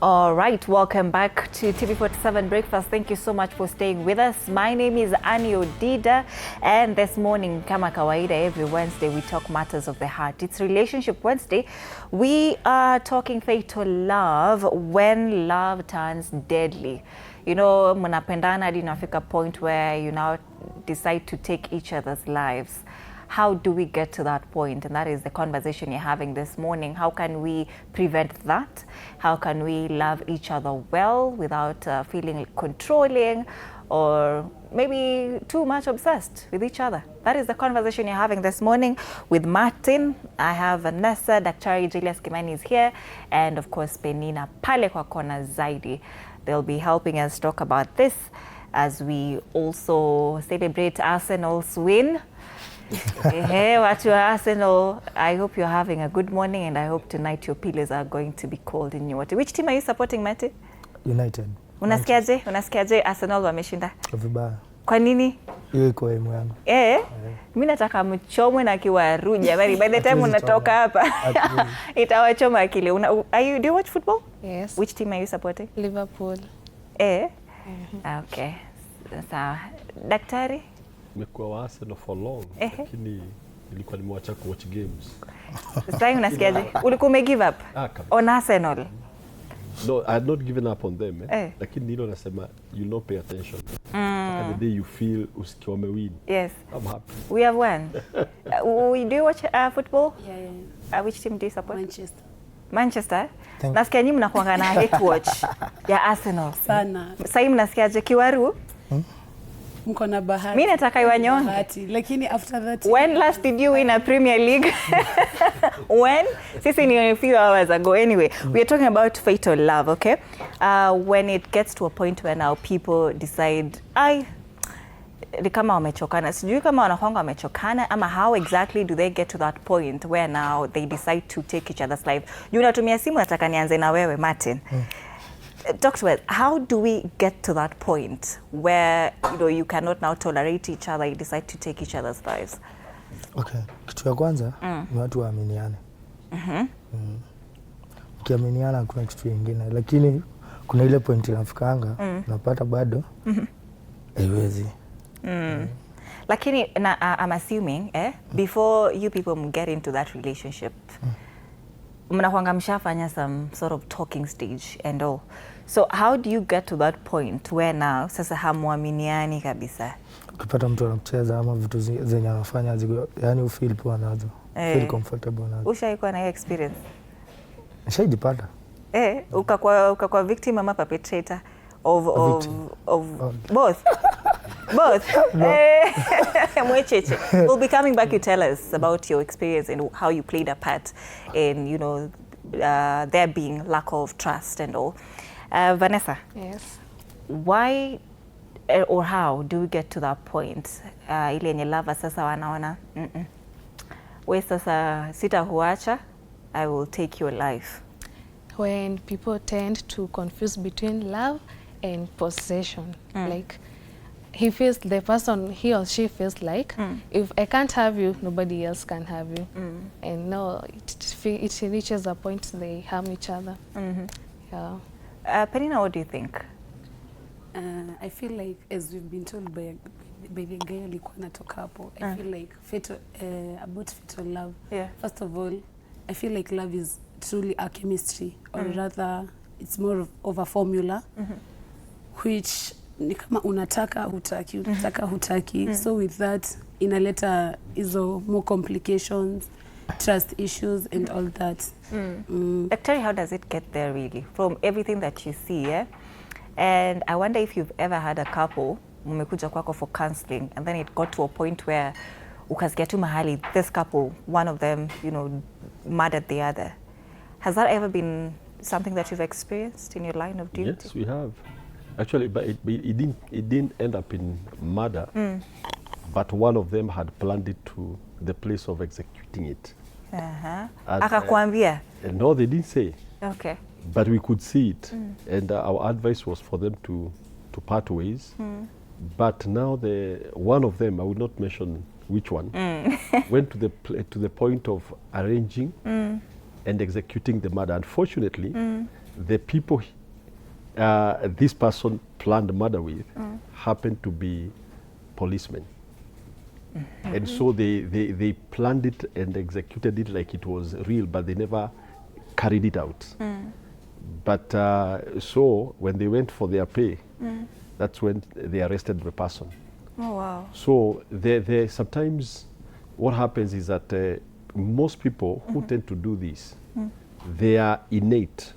All right, welcome back to TV47 Breakfast. Thank you so much for staying with us. My name is Annie Odida, and this morning, kama kawaida, every Wednesday we talk matters of the heart. It's Relationship Wednesday. We are talking fatal love, when love turns deadly. You know, mnapendana hadi inafika point where you now decide to take each other's lives. How do we get to that point? And that is the conversation you're having this morning. How can we prevent that? How can we love each other well without feeling controlling or maybe too much obsessed with each other? That is the conversation you're having this morning with Martin. I have Vanessa, Daktari Julius Kimani is here, and of course Penina pale kwa kona zaidi. They'll be helping us talk about this as we also celebrate Arsenal's win. Hey, watu wa Arsenal, I hope you're having a good morning, and I hope tonight your pillows are going to be cold in your water. Which team are you supporting, Mati? United. Unasikiaje Arsenal wameshinda? Vibaya. Kwa nini? Hiyo iko emu yangu. Mimi nataka mchomwe na kiwaru jamani. By the time unatoka hapa itawachoma akili. Do you watch football? Yes. Which team are you supporting? Liverpool. Okay. Sawa. Daktari? Nimekuwa wa Arsenal for long, lakini nilikuwa nimeacha watch games. Sasa unasikiaje? Ulikuwa umegive up on Arsenal? No, I had not given up on them. Lakini nilo nasema you not pay attention. The day you feel usikiwa umewin. Yes. I'm happy. We have won. Do you watch football? Yeah. Which team do you support? Manchester. Nasikia nyinyi mnakuanga na hate watch ya Arsenal. Sana. Sasa mnasikiaje kiwaru? Mko na bahati. Mimi nataka iwanyonge. Lakini after that. When last did you win a Premier League? When? Sisi ni a few hours ago. Anyway, we are talking about fatal love, okay? When it gets to a point where now people decide, ni kama wamechokana. Sijui kama wanakuanga wamechokana ama how exactly do they get to that point where now they decide to take each other's life. Juu natumia simu, nataka nianze na wewe Martin. Talk to us. How do we get to that point where you cannot now tolerate each other, you decide to take each other's lives? Okay. Kitu ya kwanza ni watu waaminiane. Ukiaminiana kuna kitu kingine, lakini kuna ile point inafikanga unapata bado haiwezi. Lakini I'm assuming before you people get into that relationship, mnakuanga mshafanya some sort of talking stage and all. So how do you get to that point where now sasa hamuaminiani kabisa? Ukipata mtu anacheza ama vitu zenye anafanya yani u feel poa nazo. Feel comfortable nazo. Ushaikuwa na hiyo experience? Nishajipata. Ukakuwa victim ama perpetrator of both? Both. Mwecheche. We'll be coming back to tell us about your experience and how you played a part in, there being lack of trust and all. Vanessa. Yes. Why or how do we get to that point? Ile yenye lava sasa wanaona, we sasa sitakuacha, I will take your life. When people tend to confuse between love and possession. Like he or she feels like if I can't have you, nobody else can have you. And no, it reaches a point they harm each other. Yeah. Penina, what do you think? I feel like, as we've been told by the guy alikuwa natoka hapo, I feel like about fatal love. First of all, I feel like love is truly a chemistry, or rather it's more of a formula, which ni kama unataka hutaki. So with that inaleta hizo more complications, trust issues and all that. Daktari, how does it get there really from everything that you see? And I wonder if you've ever had a couple mmekuja kwako for counseling and then it got to a point where ukasikia tu mahali this couple, one of them murdered the other. Has that ever been something that you've experienced in your line of duty? Yes, we have. Actually, but it didn't end up in murder, but one of them had planned it to the place of executing it. Akakwambia? No, they didn't say. Okay. But we could see it, and our advice was for them to part ways. But now one of them, I will not mention which one, went to the point of arranging and executing the murder. Unfortunately, the people this person planned murder with happened to be policemen. And so they planned it and executed it like it was real, but they never carried it out. But so when they went for their pay, that's when they arrested the person. Oh, wow. So sometimes what happens is that most people who tend to do this, they are innate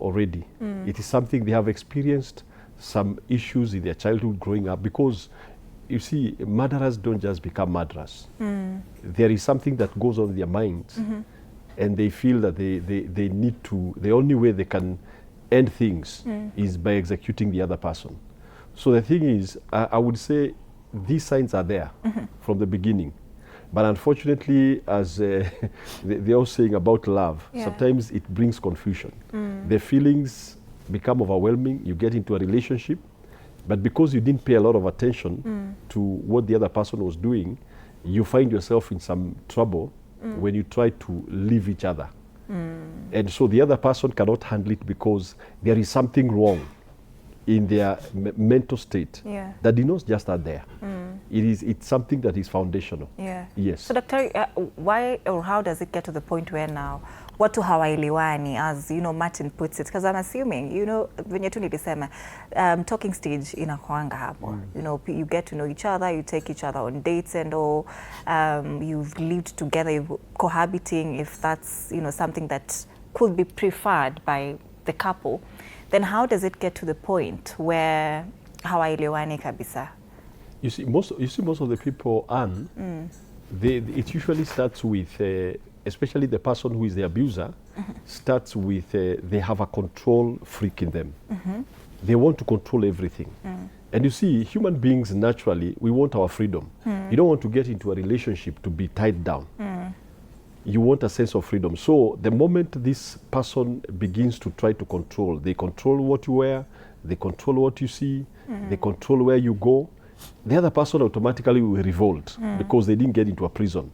already. It is something they have experienced, some issues in their childhood growing up, because you see, murderers don't just become murderers. There is something that goes on in their minds, and they feel that they need to, the only way they can end things is by executing the other person. So the thing is, I would say these signs are there from the beginning. But unfortunately, as they're all saying about love, sometimes it brings confusion. The feelings become overwhelming. You get into a relationship, but because you didn't pay a lot of attention to what the other person was doing, you find yourself in some trouble when you try to leave each other. And so the other person cannot handle it because there is something wrong in their mental state that did not just start there. It's something that is foundational. Yes. So Dr. Why or how does it get to the point where now watu hawaelewani, as you know Martin puts it? Because I'm assuming, you know, venye tu nilisema, talking stage inakuanga hapo. You know, you get to know each other, you take each other on dates and all, you've lived together, you've cohabiting, if that's, you know, something that could be preferred by the couple. Then how does it get to the point where hawaelewani kabisa? You see, most of the people, it usually starts with, especially the person who is the abuser, starts with they have a control freak in them. They want to control everything. And you see, human beings naturally, we want our freedom. You don't want to get into a relationship to be tied down. You want a sense of freedom. So the moment this person begins to try to control, they control what you wear, they control what you see, they control where you go, the other person automatically will revolt because they didn't get into a prison.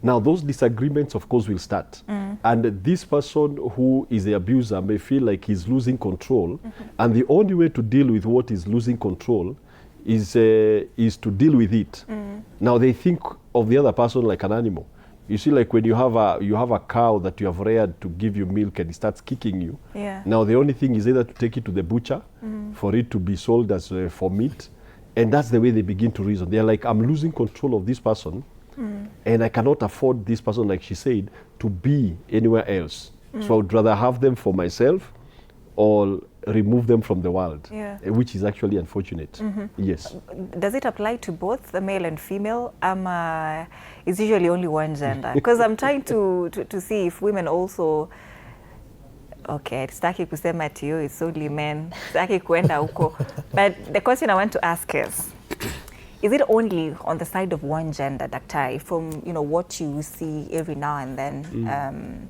Now those disagreements, of course, will start. And this person who is the abuser may feel like he's losing control. And the only way to deal with what is losing control is to deal with it. Now they think of the other person like an animal. You see, like when you have a cow that you have reared to give you milk and it starts kicking you. Now the only thing is either to take it to the butcher for it to be sold as for meat. And that's the way they begin to reason. They're like, I'm losing control of this person and I cannot afford this person, like she said, to be anywhere else. So I would rather have them for myself or remove them from the world, which is actually unfortunate. Yes. Does it apply to both the male and female? It's usually only one gender. Because I'm trying to see if women also, okay, sitaki kusema ati yo, it's only men, sitaki kuenda huko. But the question I want to ask is it only on the side of one gender, Daktari, from, you know, what you see every now and then?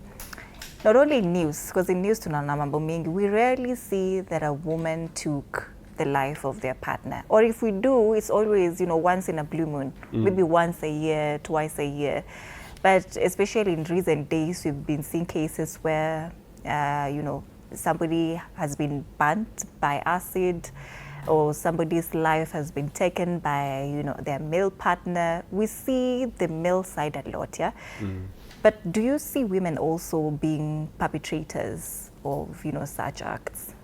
Not only in news, because in news tunaona mambo mingi, we rarely see that a woman took the life of their partner. Or if we do, it's always, you know, once in a blue moon, maybe once a year, twice a year. But especially in recent days, we've been seeing cases where, you know, somebody has been burnt by acid, or somebody's life has been taken by, you know, their male partner. We see the male side a lot, But do you see women also being perpetrators of, you know, such acts?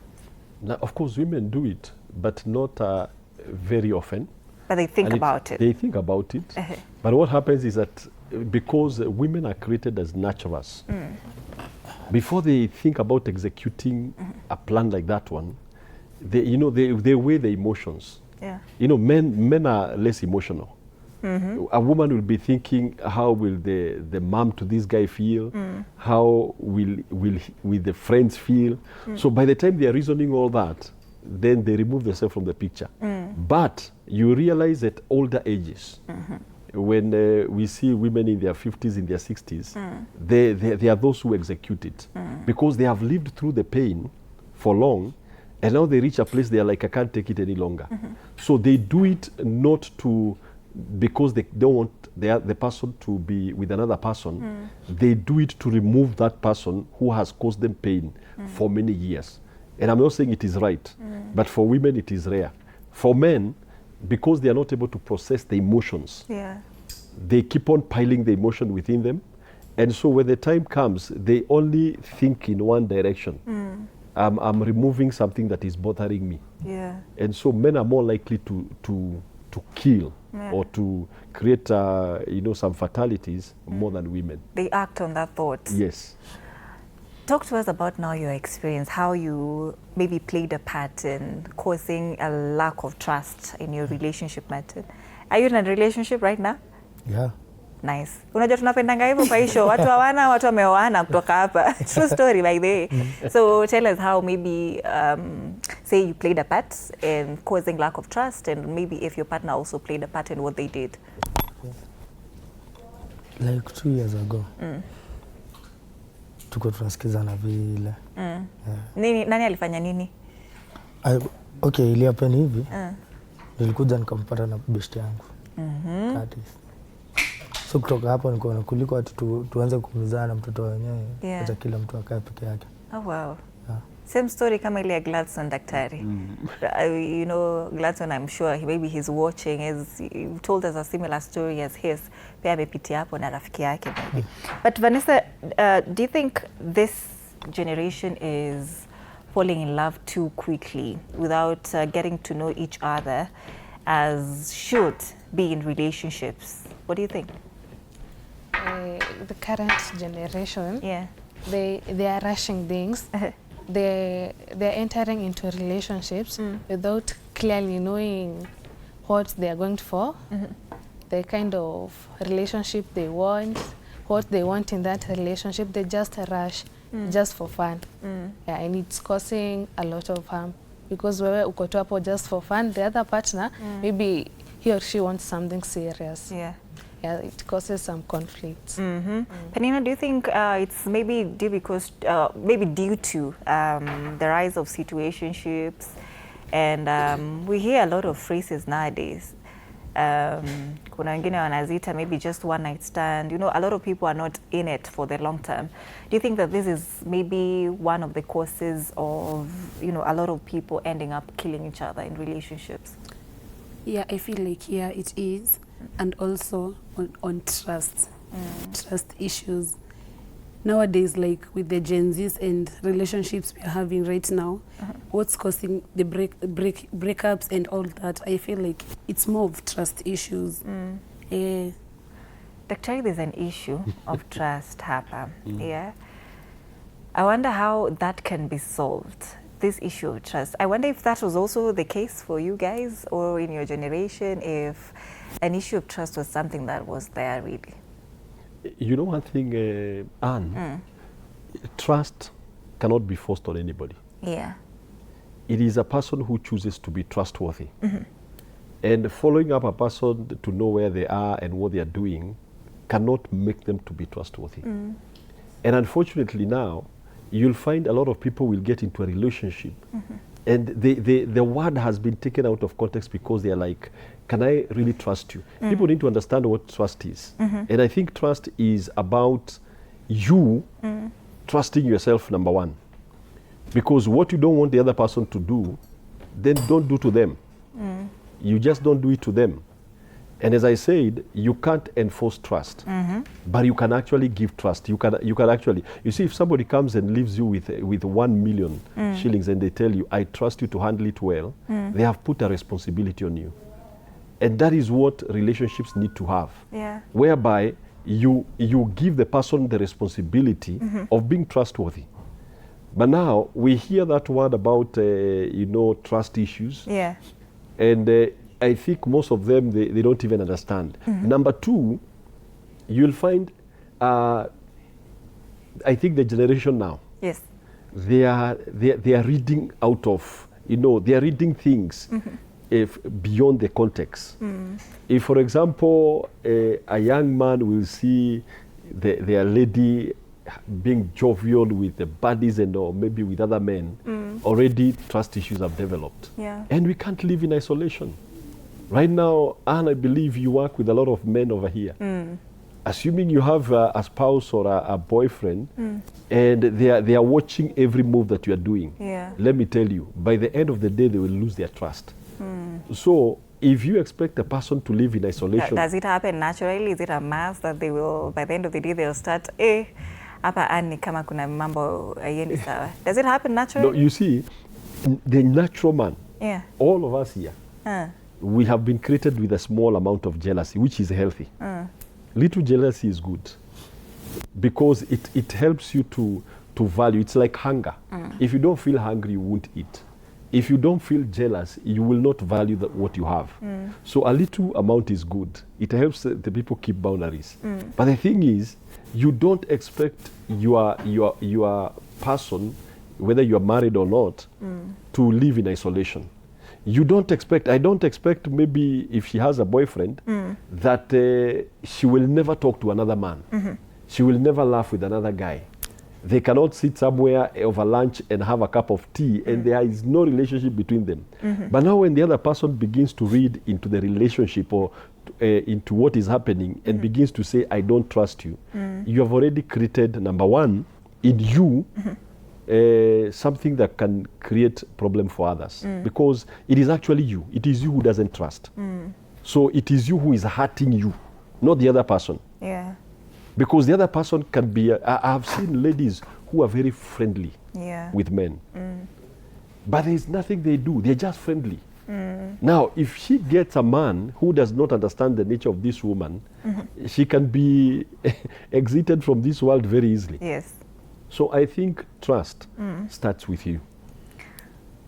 Now, of course, women do it, but not very often. But they think about it. They think about it. But what happens is that because women are created as nurturers, before they think about executing a plan like that one, they weigh the emotions. You know, men are less emotional. A woman will be thinking, how will the mom to this guy feel? How will the friends feel? So by the time they are reasoning all that, then they remove themselves from the picture. But you realize at older ages, when we see women in their 50s, in their 60s, they are those who execute it. Because they have lived through the pain for long, and now they reach a place they are like, I can't take it any longer. So they do it not to because they don't want the person to be with another person, they do it to remove that person who has caused them pain for many years. And I'm not saying it is right, but for women it is rare. For men, because they are not able to process the emotions, they keep on piling the emotion within them. And so when the time comes, they only think in one direction. I'm removing something that is bothering me. And so men are more likely to kill or to create some fatalities more than women. They act on that thought. Yes. Talk to us about now your experience, how you maybe played a part in causing a lack of trust in your relationship method. Are you in a relationship right now? Yeah. Nice. Unajua tunapendanga hivyo kwa hisho. Watu hawana, watu wameoana kutoka hapa. True story by the way. So tell us how maybe, say you played a part in causing lack of trust, and maybe if your partner also played a part in what they did. Like 2 years ago. Tuko tunasikizana vile. Nani alifanya nini? Okay, ili happen hivi. Nilikuja nikampata na best yangu. So kutoka hapo nikaona kuliko watu tuanze kumzana mtoto wenyewe, acha kila mtu akae peke yake. Oh wow. Same story kama ile ya Gladson daktari. You know, Gladson, I'm sure maybe he's watching, he told us a similar story as his. Pia amepitia hapo na rafiki yake maybe. But Vanessa, do you think this generation is falling in love too quickly without getting to know each other as should be in relationships? What do you think? The current generation, they are rushing things. They're entering into relationships without clearly knowing what they are going for, the kind of relationship they want, what they want in that relationship. They just rush just for fun. And it's causing a lot of harm, because wewe uko tu hapo just for fun, the other partner maybe he or she wants something serious. It causes some conflicts. Penina, do you think it's maybe due to the rise of situationships, and we hear a lot of phrases nowadays. Kuna wengine wanazita maybe just one night stand. You know, a lot of people are not in it for the long term. Do you think that this is maybe one of the causes of, you know, a lot of people ending up killing each other in relationships? Yeah, I feel like it is. And also on trust, trust issues. Nowadays, like with the Gen Zs and relationships we are having right now, what's causing the breakups and all that, I feel like it's more of trust issues. Daktari, there's an issue of trust hapa. I wonder how that can be solved. This issue of trust. I wonder if that was also the case for you guys or in your generation, if an issue of trust was something that was there really. You know one thing, Anne, trust cannot be forced on anybody. It is a person who chooses to be trustworthy. And following up a person to know where they are and what they are doing cannot make them to be trustworthy. And unfortunately now, you'll find a lot of people will get into a relationship and the word has been taken out of context because they are like, can I really trust you? People need to understand what trust is. And I think trust is about you trusting yourself, number one. Because what you don't want the other person to do, then don't do to them. You just don't do it to them. And as I said, you can't enforce trust, but you can actually give trust. You can actually, you see, if somebody comes and leaves you with 1 million shillings and they tell you, I trust you to handle it well, they have put a responsibility on you. And that is what relationships need to have, whereby you give the person the responsibility of being trustworthy. But now we hear that word about, trust issues. And I think most of them, they don't even understand. Number two, you'll find, I think the generation now, they are reading out of, they are reading things beyond the context. If, for example, a young man will see their lady being jovial with the buddies and or maybe with other men, already trust issues have developed. And we can't live in isolation. Right now, Anne, I believe you work with a lot of men over here. Assuming you have a spouse or a boyfriend, and they are watching every move that you are doing. Yeah. Let me tell you, by the end of the day, they will lose their trust. So if you expect a person to live in isolation... Does it happen naturally? Is it a mass that they will, by the end of the day, they'll start, hapa ani kama kuna mambo haiendi sawa. Does it happen naturally? No, you see, the natural man, Yeah. all of us here, we have been created with a small amount of jealousy, which is healthy. Little jealousy is good because it helps you to value. It's like hunger. If you don't feel hungry, you won't eat. If you don't feel jealous, you will not value what you have. So a little amount is good. It helps the people keep boundaries. But the thing is, you don't expect your person, whether you are married or not, to live in isolation. You don't expect, I don't expect maybe if she has a boyfriend that she will never talk to another man. She will never laugh with another guy. They cannot sit somewhere over lunch and have a cup of tea and there is no relationship between them. But now when the other person begins to read into the relationship or into what is happening and begins to say, I don't trust you, you have already created, number one, in you, something that can create problem for others because it is actually you. It is you who doesn't trust. So it is you who is hurting you, not the other person. Yeah. Because the other person can be, I have seen ladies who are very friendly with men. But there is nothing they do. They're just friendly. Now, if she gets a man who does not understand the nature of this woman, she can be exited from this world very easily. Yes. So I think trust starts with you.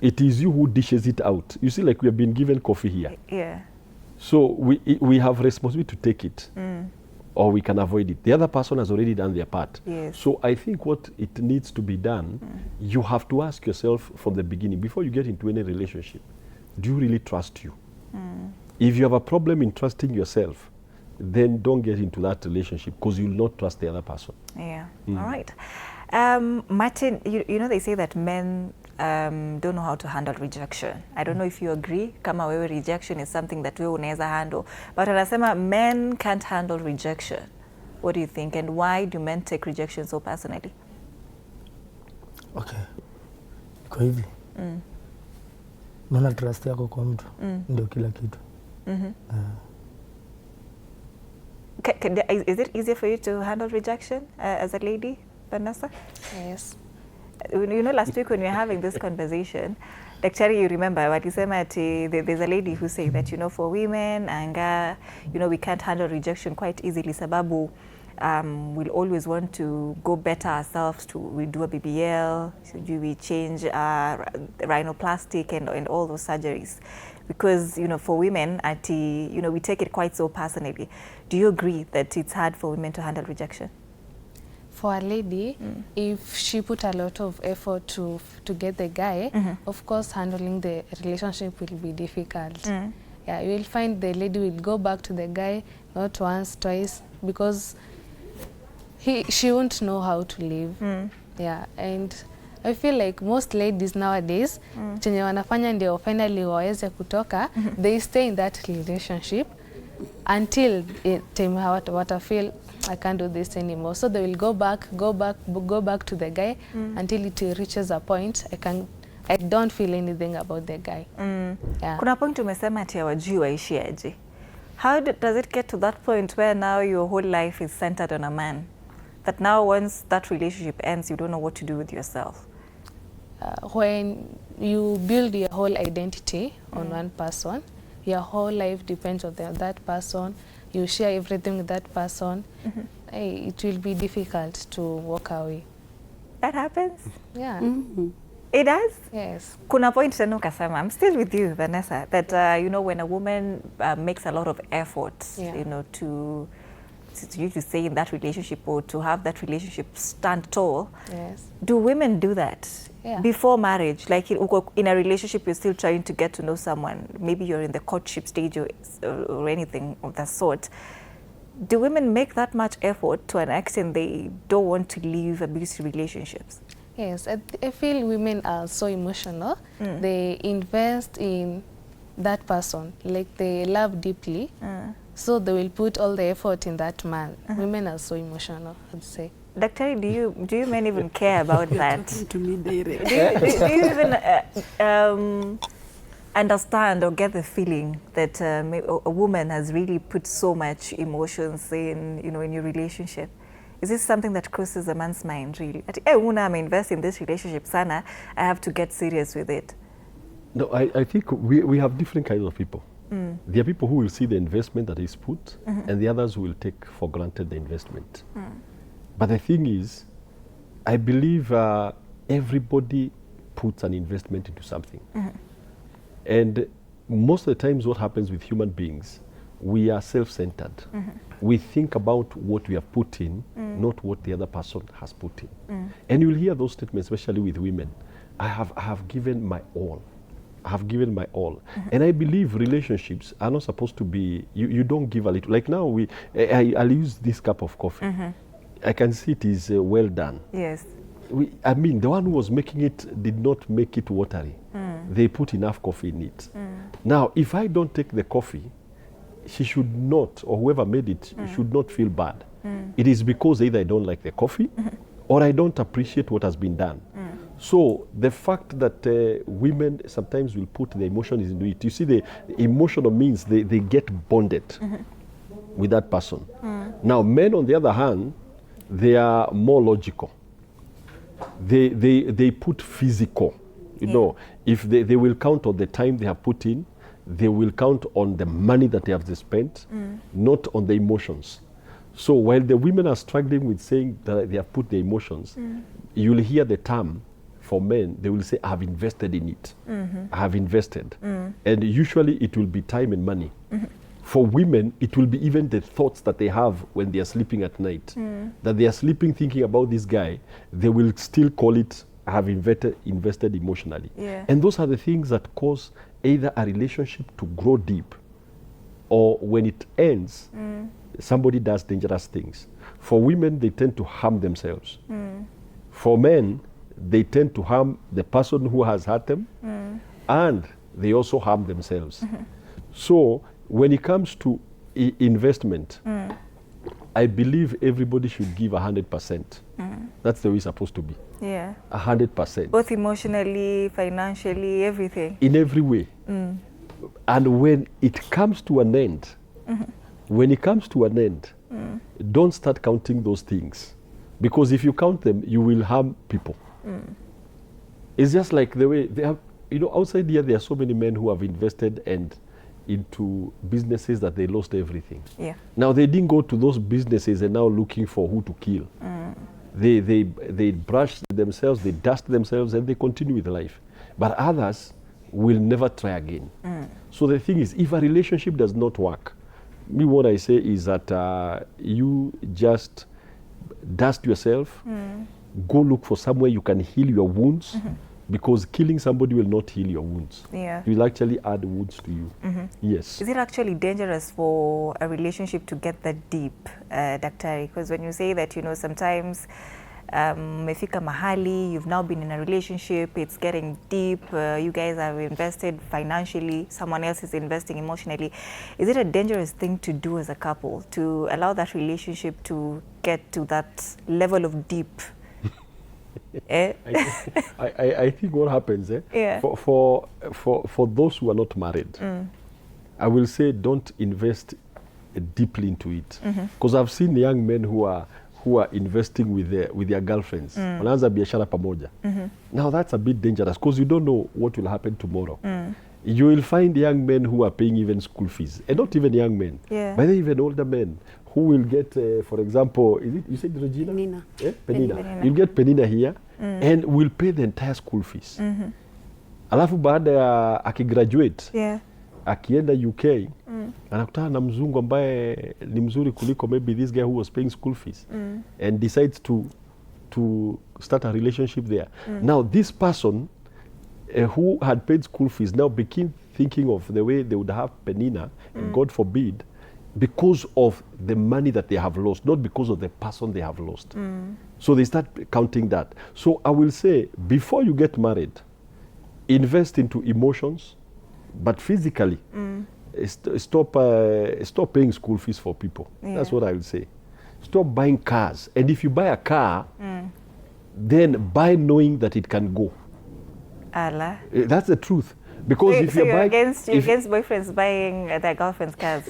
It is you who dishes it out. You see, like we have been given coffee here. Yeah. So we have responsibility to take it. Or we can avoid it. The other person has already done their part. Yes. So I think what it needs to be done, you have to ask yourself from the beginning, before you get into any relationship, do you really trust you? If you have a problem in trusting yourself, then don't get into that relationship because you will not trust the other person. Yeah. All right. Martin, you know they say that men don't know how to handle rejection. I don't know if you agree, kama wewe rejection is something that wewe unaweza handle. But anasema men can't handle rejection. What do you think? And why do men take rejection so personally? Okay. Kwa hivi. Naona trust yako kwa mtu ndio kila kitu. Is it easier for you to handle rejection as a lady, Vanessa? Yes. You know, last week when we were having this conversation, actually you remember what you said, there's a lady who said that, you know, for women, and you know, we can't handle rejection quite easily. Sababu, we'll always want to go better ourselves. We do a BBL, we change rhinoplastic and all those surgeries. Because, you know, for women, you know, we take it quite so personally. Do you agree that it's hard for women to handle rejection? For a lady, if she put a lot of effort to get the guy, of course, handling the relationship will be difficult. Yeah, you will find the lady will go back to the guy not once, twice, because she won't know how to live. Yeah, and I feel like most ladies nowadays, chenye wanafanya ndio finally waweze kutoka, they stay in that relationship until time what feel I can't do this anymore. So they will go back to the guy until it reaches a point I don't feel anything about the guy. Yeah. Kuna point umesema ati hawajui waishi aje. How does it get to that point where now your whole life is centered on a man? That now once that relationship ends, you don't know what to do with yourself? When you build your whole identity on one person, your whole life depends on that person. You share everything with that person. It will be difficult to walk away. That happens? Yeah. It does? Yes. Kuna point tena ukasema, I'm still with you, Vanessa, that you know, when a woman makes a lot of effort, you know, to stay in that relationship or to have that relationship stand tall. Yes. Do women do that? Yeah. Before marriage, like in a relationship, you're still trying to get to know someone. Maybe you're in the courtship stage or anything of that sort. Do women make that much effort to an extent they don't want to leave abusive relationships? Yes, I feel women are so emotional. They invest in that person, like they love deeply, so they will put all the effort in that man. Women are so emotional, I'd say. Daktari, do you men even care about that? To me, direct. Do you even understand or get the feeling that a woman has really put so much emotions in, you know, in your relationship? Is this something that crosses a man's mind, really? I'm investing in this relationship, sana, I have to get serious with it. No, I think we have different kinds of people. There are people who will see the investment that is put, and the others will take for granted the investment. But the thing is, I believe everybody puts an investment into something. And most of the times what happens with human beings, we are self-centered. We think about what we have put in, not what the other person has put in. And you'll hear those statements, especially with women. I have given my all. I have given my all. And I believe relationships are not supposed to be, you don't give a little. Like now, I'll use this cup of coffee. I can see it is well done. Yes. I mean, the one who was making it did not make it watery. They put enough coffee in it. Now, if I don't take the coffee, she should not, or whoever made it, should not feel bad. It is because either I don't like the coffee, or I don't appreciate what has been done. So the fact that women sometimes will put the emotions into it, you see, the emotional means they get bonded with that person. Now, men, on the other hand, they are more logical. They put physical. You know, if they will count on the time they have put in, they will count on the money that they have spent, not on the emotions. So while the women are struggling with saying that they have put the emotions, you'll hear the term for men, they will say, I have invested in it. I have invested. And usually it will be time and money. For women, it will be even the thoughts that they have when they are sleeping at night. That they are sleeping thinking about this guy, they will still call it, I have invested emotionally. And those are the things that cause either a relationship to grow deep, or when it ends, somebody does dangerous things. For women, they tend to harm themselves. For men, they tend to harm the person who has hurt them, and they also harm themselves. So when it comes to investment, I believe everybody should give 100%. That's the way it's supposed to be. 100%. Both emotionally, financially, everything. In every way. And when it comes to an end, don't start counting those things. Because if you count them, you will harm people. It's just like the way they have, you know, outside here, there are so many men who have invested and into businesses that they lost everything. Now, they didn't go to those businesses and now looking for who to kill. They brush themselves, they dust themselves, and they continue with life. But others will never try again. So the thing is, if a relationship does not work, me, what I say is that you just dust yourself, go look for somewhere you can heal your wounds, because killing somebody will not heal your wounds. It will actually add wounds to you. Yes. Is it actually dangerous for a relationship to get that deep, Daktari? Because when you say that, you know, sometimes mefika mahali, you've now been in a relationship, it's getting deep, you guys have invested financially, someone else is investing emotionally. Is it a dangerous thing to do as a couple, to allow that relationship to get to that level of deep? I think what happens, for those who are not married, I will say don't invest deeply into it. Because I've seen young men who are investing with their girlfriends. Wanaanza biashara pamoja. Now that's a bit dangerous because you don't know what will happen tomorrow. You will find young men who are paying even school fees, and not even young men, but even older men who will get, for example, is it, you said Regina? Penina. Penina. You'll get Penina here and will pay the entire school fees. Alafu baada ya akigraduate, akienda UK, anakutana na mzungu ambaye ni mzuri kuliko maybe this guy who was paying school fees, and decides to start a relationship there. Now this person who had paid school fees now became thinking of the way they would have Penina, and God forbid, because of the money that they have lost, not because of the person they have lost. So they start counting that. So I will say, before you get married, invest into emotions, but physically, stop paying school fees for people. Yeah. That's what I will say. Stop buying cars. And if you buy a car, then buy knowing that it can go. Allah. That's the truth. Because if so you you're buy, against boyfriends buying their girlfriends' cars.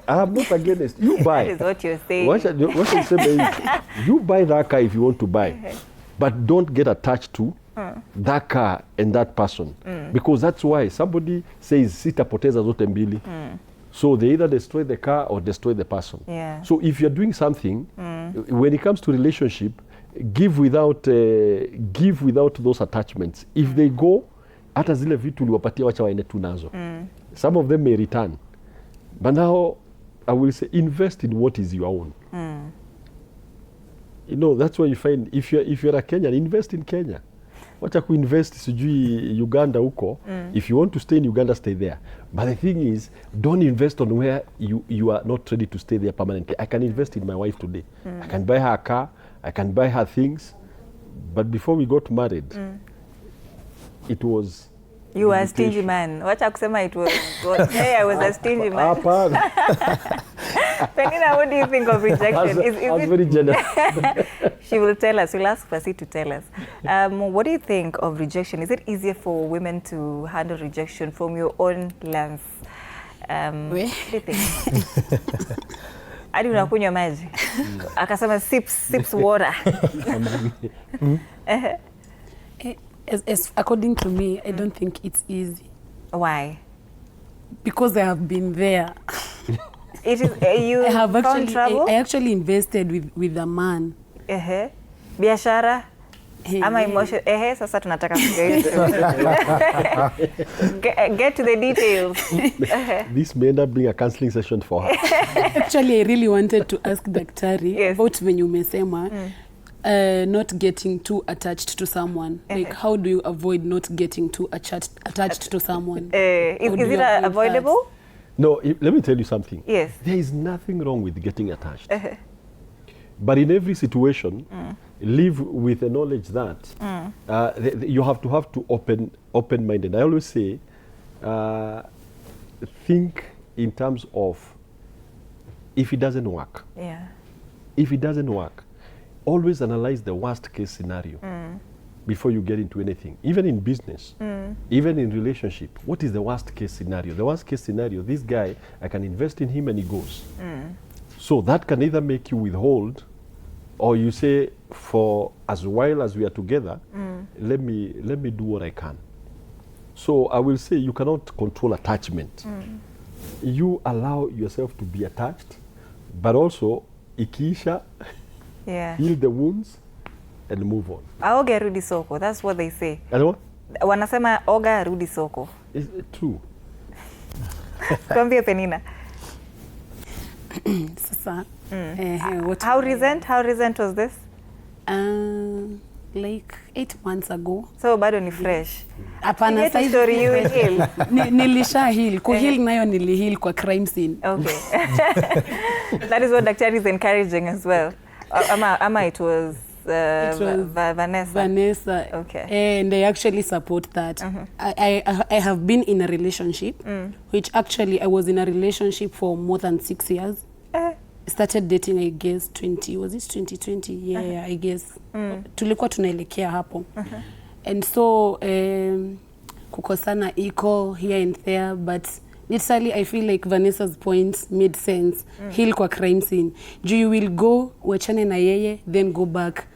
I'm not against. You buy. That is what you're saying. What I'm saying is, you buy that car if you want to buy, but don't get attached to that car and that person, because that's why somebody says sitapoteza zote mbili. So they either destroy the car or destroy the person. Yeah. So if you're doing something, when it comes to relationship, give without those attachments. If they go, hata zile vitu uliwapatia wacha waende tu nazo. Some of them may return. But now, I will say, invest in what is your own. You know, that's why you find, if you're a Kenyan, invest in Kenya. Wacha kuinvest sijui Uganda huko. If you want to stay in Uganda, stay there. But the thing is, don't invest on where you are not ready to stay there permanently. I can invest in my wife today. I can buy her a car. I can buy her things. But before we got married, it was... You were a stingy man. Wacha kusema it was... Hey, I was a stingy man. Penina, what do you think of rejection? I was very generous. She will tell us. We'll ask Fasi to tell us. What do you think of rejection? Is it easier for women to handle rejection from your own lens? What do you think? Hadi unakunywa maji. Akasema sips water. As according to me, I don't think it's easy. Why? Because I have been there. It is you I have found trouble? I actually invested with a man. Biashara? Ama emotion? Sasa tunataka get to the details. This may end up being a counseling session for her. Actually, I really wanted to ask Daktari about venye umesema not getting too attached to someone. Like, how do you avoid not getting too attached to someone? Is it avoidable? No, let me tell you something. Yes. There is nothing wrong with getting attached. But in every situation, live with the knowledge that you have to open-minded. I always say, think in terms of if it doesn't work. Yeah. If it doesn't work, always analyze the worst case scenario before you get into anything. Even in business, even in relationship, what is the worst case scenario? The worst case scenario, this guy, I can invest in him and he goes. So that can either make you withhold, or you say, for as while as we are together, let me do what I can. So I will say you cannot control attachment. You allow yourself to be attached, but also ikiisha, heal the wounds and move on. Aoga rudi soko. That's what they say. And what? Wanasema oga rudi soko. Is it true? Kwambie Penina. Sasa, How recent was this? Like 8 months ago. So bado ni fresh. Hapana, sasa story you heal. Nilisha heal. Kuheal nayo nilihil kwa crime scene. Okay. That is what Daktari is encouraging as well. Ama it was Vanessa. Vanessa. Okay. And I actually support that. I have been in a relationship, which actually I was in a relationship for more than 6 years. Started dating, I guess, 2020? Yeah, I guess. Tulikuwa tunaelekea hapo. And so, kukosana iko here and there, but literally I feel like Vanessa's point made sense. Heal kwa crime scene. You will go, wachane na yeye, then go back.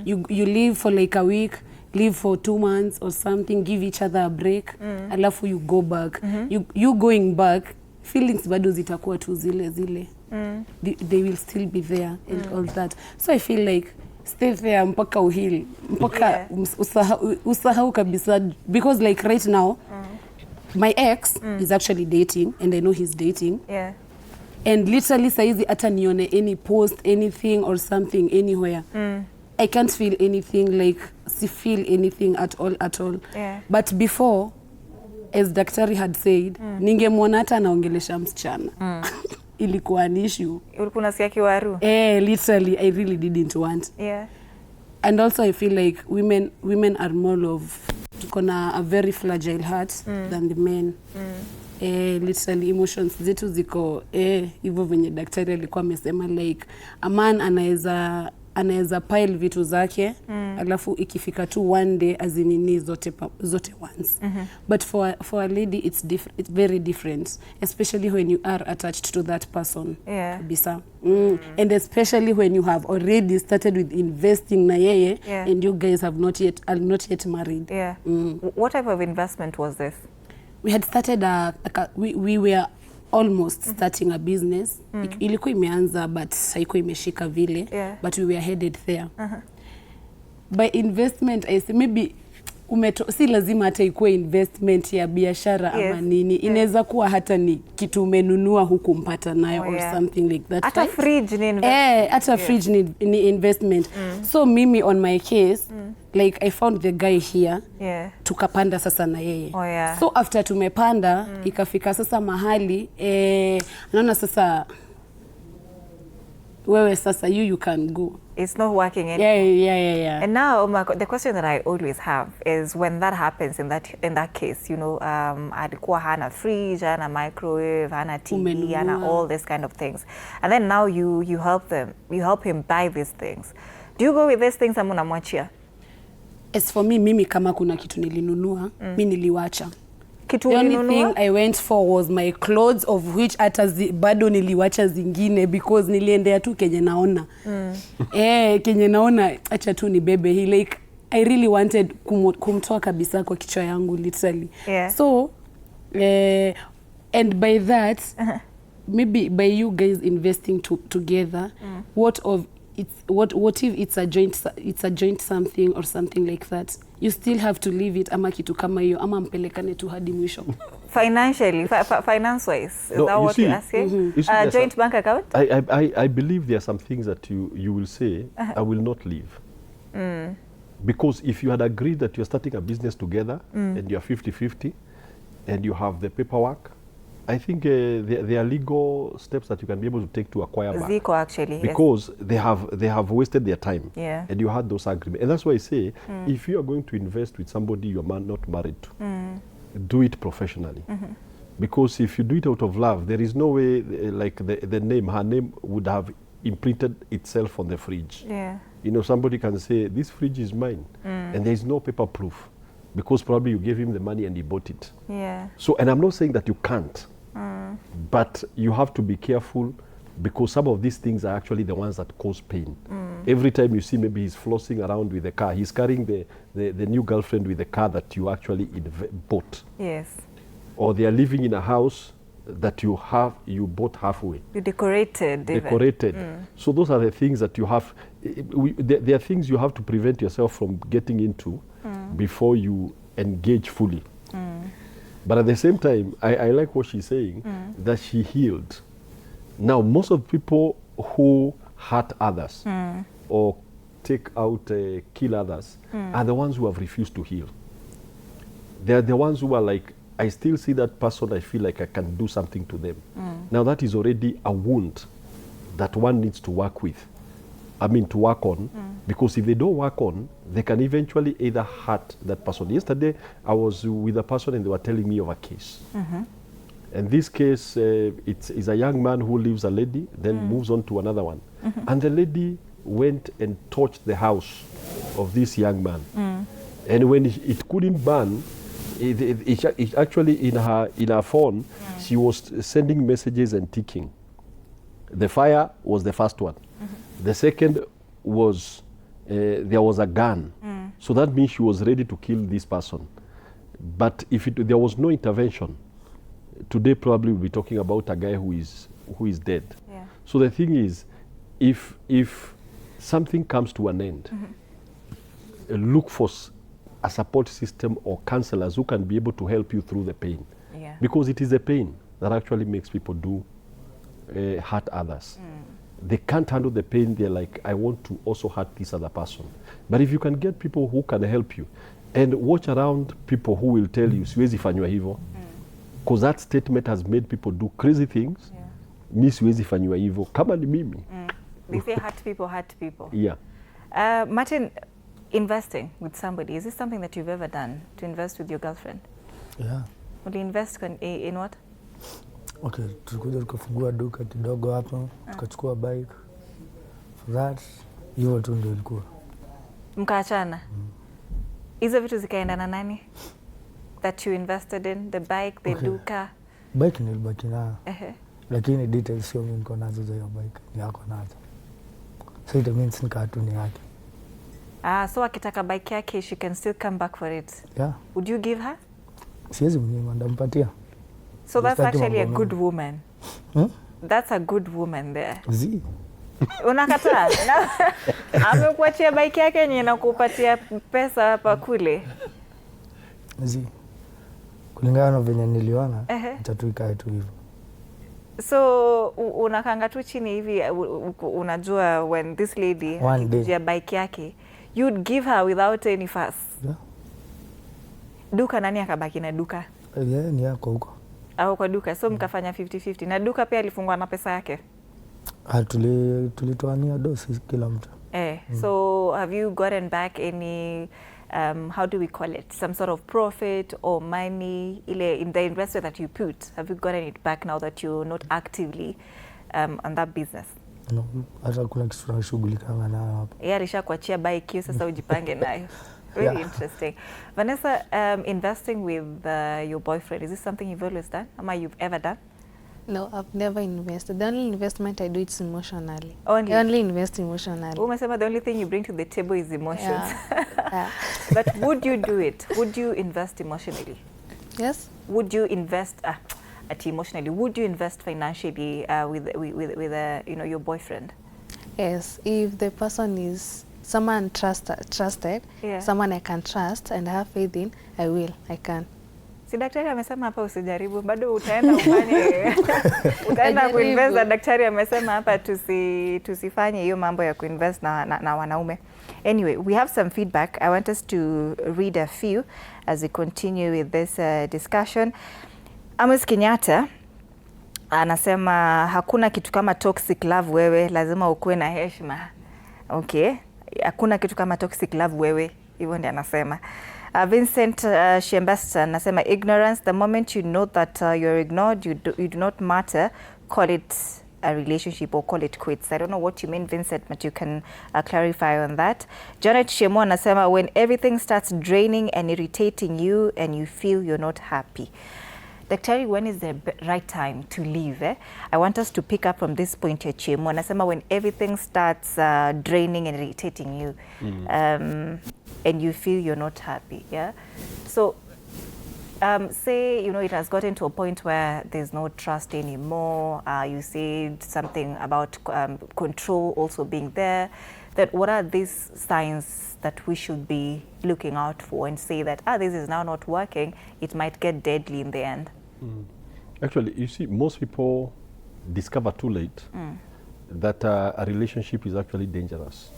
You leave for like a week, leave for 2 months or something, give each other a break, alafu you go back. You going back, feelings bado zitakuwa tu zile. They will still be there and all that. So I feel like stay there mpaka uhil, mpaka usahau kabisa, because like right now, my ex is actually dating and I know he's dating. Yeah. And literally saizi hata nione any post, anything or something anywhere. I can't feel anything, like feel anything at all. Yeah. But before, as Daktari had said, ningemwona hata anaongelesha msichana. Ilikuwa an issue. Ulikuwa unasikia kiwaru? Literally, I really didn't want. Yeah. And also I feel like women are more of akona a very fragile heart than the men. Literally emotions zetu ziko hivyo venye daktari alikuwa amesema, like a man anaweza pile vitu zake alafu ikifika tu one day azinini zote once. But for a lady it's very different, especially when you are attached to that person. Kabisa. And especially when you have already started with investing na yeye and you guys are not yet married. What type of investment was this? We had started we were almost starting a business. Ilikuwa imeanza but haikuwa imeshika vile, but we were headed there. By investment I say maybe si lazima hata ikuwe investment ya biashara ama nini. Inaweza kuwa hata ni kitu umenunua huku mpata nayo or something like that. Hata fridge ni investment. Hata fridge ni investment. So mimi on my case like I found the guy here. Tukapanda sasa na yeye. So after tumepanda ikafika sasa mahali naona sasa wewe sasa you can go. It's not working anymore. Yeah. And now the question that I always have is when that happens in that case, you know, alikuwa hana fridge, hana microwave, hana TV, hana all this kind of things. And then now you help him buy these things. Do you go with these things ama unamwachia? As for me, mimi kama kuna kitu nilinunua, mimi niliwacha. Kitu the only ulinunua? thing I went for was my clothes, of which hata bado niliwacha zingine because niliendea tu kenye naona. Kenye naona acha tu ni bebe hii, like I really wanted kumtoa kabisa kwa kichwa yangu literally. So and by that maybe by you guys investing together, what if it's a joint something or something like that, you still have to leave it ama kitu kama hiyo ama mpelekane tu hadi mwisho. Financially, finance wise, is that what you're asking? Joint bank account? I believe there are some things that you will say, I will not leave. Because if you had agreed that you're starting a business together and you're 50-50 and you have the paperwork, I think there are legal steps that you can be able to take to acquire back. Zico actually. Because they have wasted their time. And you had those agreements. And that's why I say, if you are going to invest with somebody you are not married to, do it professionally. Because if you do it out of love, there is no way like her name would have imprinted itself on the fridge. You know, somebody can say, this fridge is mine. And there is no paper proof. Because probably you gave him the money and he bought it. So, and I'm not saying that you can't. But you have to be careful because some of these things are actually the ones that cause pain. Every time you see maybe he's flossing around with the car, he's carrying the new girlfriend with the car that you actually bought. Or they are living in a house that you bought halfway. You decorated. Decorated. So those are the things that you have, there are things you have to prevent yourself from getting into before you engage fully. But at the same time, I like what she's saying, that she healed. Now, most of the people who hurt others or take out, kill others are the ones who have refused to heal. They're the ones who are like, I still see that person, I feel like I can do something to them. Now, that is already a wound that one needs to work with. To work on, because if they don't work on, they can eventually either hurt that person. Yesterday, I was with a person and they were telling me of a case. And this case, is a young man who leaves a lady, then moves on to another one. And the lady went and torched the house of this young man. And when it couldn't burn, it actually in her phone, she was sending messages and ticking. The fire was the first one. The second was there was a gun. So that means she was ready to kill this person. But if there was no intervention, today probably we'll be talking about a guy who is dead. So the thing is, if something comes to an end, look for a support system or counselors who can be able to help you through the pain. Because it is the pain that actually makes people hurt others. They can't handle the pain. They're like, I want to also hurt this other person. But if you can get people who can help you and watch around people who will tell you, siwezi fanywa hivyo, because that statement has made people do crazy things. Mi siwezi fanywa hivyo, kama ni mimi. They say hurt people. Yeah. Martin, Investing with somebody, is this something that you've ever done, to invest with your girlfriend? Yeah. Will you invest in what? Okay, tulikuja tukafungua duka kidogo hapo, tukachukua bike. For that, hiyo tu ndio ilikuwa. Mkaachana? Hizo vitu zikaenda na nani? That you invested in, the bike, the duka? Bike nilibaki nayo. Lakini details sio mimi niko nazo za hiyo bike, ni yako nazo. So it means ni katuni yake. So akitaka bike yake, she can still come back for it? Yeah. Would you give her? Siwezi mnyima, ndampatia. So that's actually a good woman. That's a good woman there. Zii. Unakataa? Amekuachia bike yake yenye inakupatia pesa hapa kule. Zii. Kulingana na venye niliona, itatuikae tu hivyo. So unakanga tu chini hivi, unajua when this lady akikujia bike yake, you'd give her without any fuss? Yeah. Duka nani akabaki na duka? Yeah, ni yako huko. Au kwa duka, so mkafanya 50-50. Na duka pia alifungwa na pesa yake? Tulitoania dosi kila mtu. So have you gotten back any, how do we call it, some sort of profit or money in the investment that you put? Have you gotten it back now that you're not actively on that business? No, hata kuna kitu tunashughulikana nayo hapa. Yeye alishakuachia bike hiyo, sasa ujipange nayo. Really interesting. Vanessa, investing with your boyfriend, is this something you've always done? Ama you've ever done? No, I've never invested. The only investment I do is emotionally. Only? I only invest emotionally. Umesema the only thing you bring to the table is emotions. Yeah. But would you do it? Would you invest emotionally? Yes. Would you invest emotionally? Would you invest financially with your boyfriend? Yes, if the person is someone trusted, someone I can trust and have faith in, I will. I can. Si daktari amesema hapa usijaribu, bado utaenda ufanye utaenda kuinvest. Daktari amesema hapa tusifanye hiyo mambo ya kuinvest na wanaume. Anyway, we have some feedback. I want us to read a few as we continue with this discussion. Amos Kenyatta anasema hakuna kitu kama toxic love wewe, lazima ukuwe na heshima. Okay, hakuna kitu kama toxic love wewe, hivyo ndiye anasema. Vincent Shembasta anasema ignorance, the moment you know that you're ignored, you do not matter, call it a relationship or call it quits. I don't know what you mean, Vincent, but you can clarify on that. Janet Shemo anasema when everything starts draining and irritating you and you feel you're not happy. Daktari, when is the right time to leave? I want us to pick up from this point here, Chemo. Anasema when everything starts draining and irritating you, and you feel you're not happy, yeah? So, say, it has gotten to a point where there's no trust anymore. You said something about control also being there. That what are these signs that we should be looking out for and say that, this is now not working, it might get deadly in the end? Actually, you see, most people discover too late that a relationship is actually dangerous.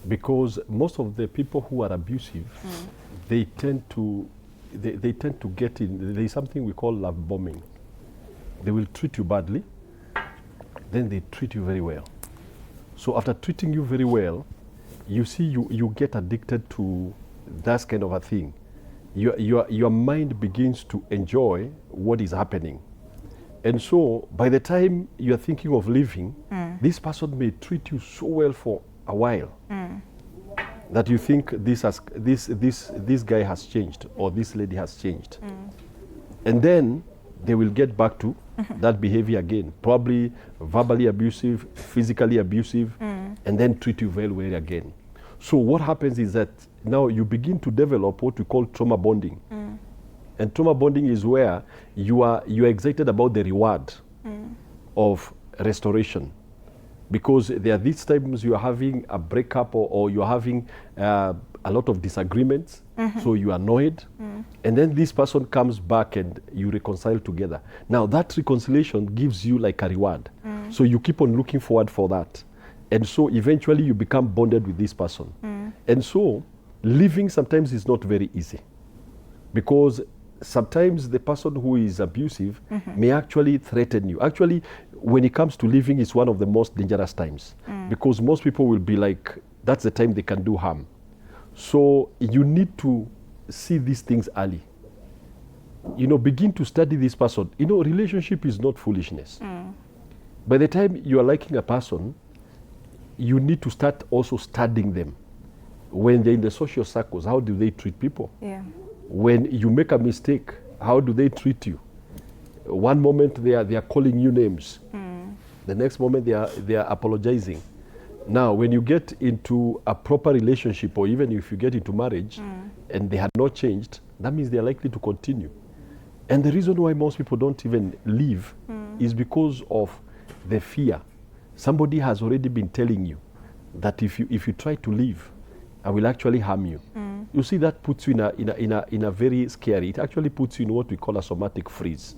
Because most of the people who are abusive, they tend to get in, there is something we call love bombing. They will treat you badly, then they treat you very well. So after treating you very well, you see you get addicted to that kind of a thing. Your mind begins to enjoy what is happening. And so by the time you're thinking of leaving, this person may treat you so well for a while that you think this guy has changed or this lady has changed. And then they will get back to that behavior again, probably verbally abusive, physically abusive, and then treat you very well again. So what happens is that now you begin to develop what we call trauma bonding. And trauma bonding is where you are excited about the reward of restoration. Because there are these times you are having a breakup or you are having a lot of disagreements, so you are annoyed, and then this person comes back and you reconcile together. Now that reconciliation gives you like a reward. So you keep on looking forward for that. And so eventually you become bonded with this person. And so living sometimes is not very easy, because sometimes the person who is abusive may actually threaten you. Actually, when it comes to living, it's one of the most dangerous times, because most people will be like, that's the time they can do harm. So you need to see these things early. You know, begin to study this person. You know, relationship is not foolishness. By the time you are liking a person, you need to start also studying them. When they're in the social circles, how do they treat people? Yeah. When you make a mistake, how do they treat you? One moment they are calling you names. The next moment they are apologizing. Now, when you get into a proper relationship, or even if you get into marriage, and they had not changed, that means they are likely to continue. And the reason why most people don't even leave is because of the fear. Somebody has already been telling you that if you try to leave, I will actually harm you. You see, that puts you in a very scary, it actually puts you in what we call a somatic freeze,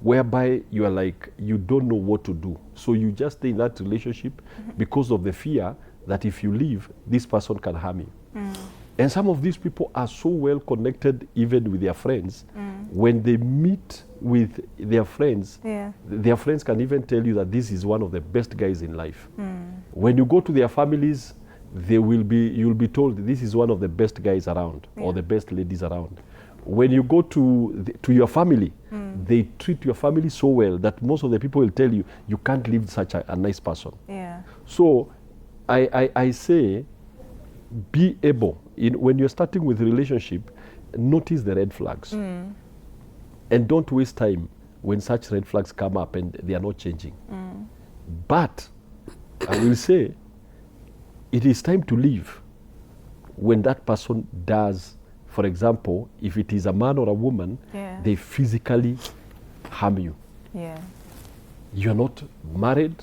whereby you are like, you don't know what to do. So you just stay in that relationship because of the fear that if you leave, this person can harm you. And some of these people are so well connected even with their friends. When they meet with their friends, their friends can even tell you that this is one of the best guys in life. When you go to their families, you'll be told this is one of the best guys around, or the best ladies around. When you go to your family, they treat your family so well that most of the people will tell you, you can't leave such a nice person. So I say, be able, when you're starting with a relationship, notice the red flags. And don't waste time when such red flags come up and they are not changing. But I will say, it is time to leave when that person does, for example, if it is a man or a woman, they physically harm you. You're not married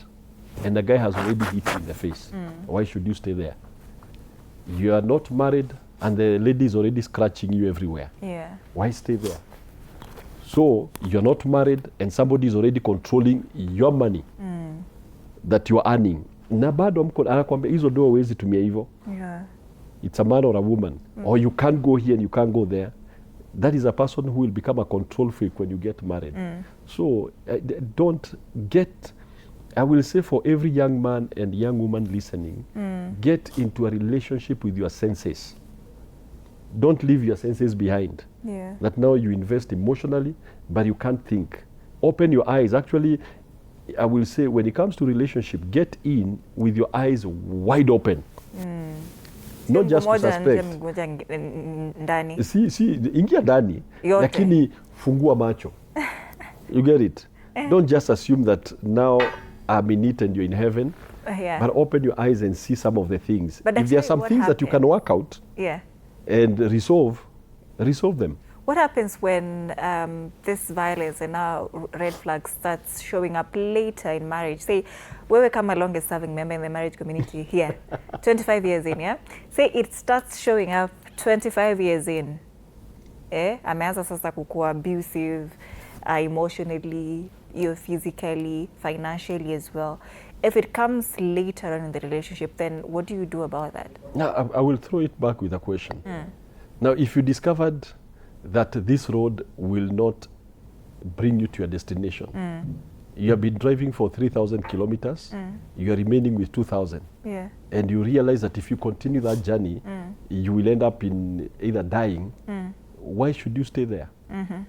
and the guy has already hit you in the face. Why should you stay there? You are not married and the lady is already scratching you everywhere. Why stay there? So you're not married and somebody is already controlling your money that you're earning. Na bado anakuambia hizo ndio huwezi tumia hivyo. It's a man or a woman. Or you can't go here and you can't go there. That is a person who will become a control freak when you get married. So don't get, I will say for every young man and young woman listening, get into a relationship with your senses. Don't leave your senses behind. That now you invest emotionally, but you can't think. Open your eyes. Actually, I will say when it comes to relationship, get in with your eyes wide open. Not just to suspect. Ingia ndani, lakini fungua macho. You get it? Don't just assume that now I'm in it and you're in heaven, but open your eyes and see some of the things. But if there are some things that you can work out and resolve them. What happens when this violence and now red flags starts showing up later in marriage? Say, wewe kama longest serving member in the marriage community here, 25 years in, Say it starts showing up 25 years in. Ameanza sasa kukua abusive, emotionally, physically, financially as well. If it comes later on in the relationship, then what do you do about that? Now, I will throw it back with a question. Now, if you discovered that this road will not bring you to your destination. You have been driving for 3,000 kilometers, you are remaining with 2,000. And you realize that if you continue that journey, you will end up in either dying. Why should you stay there?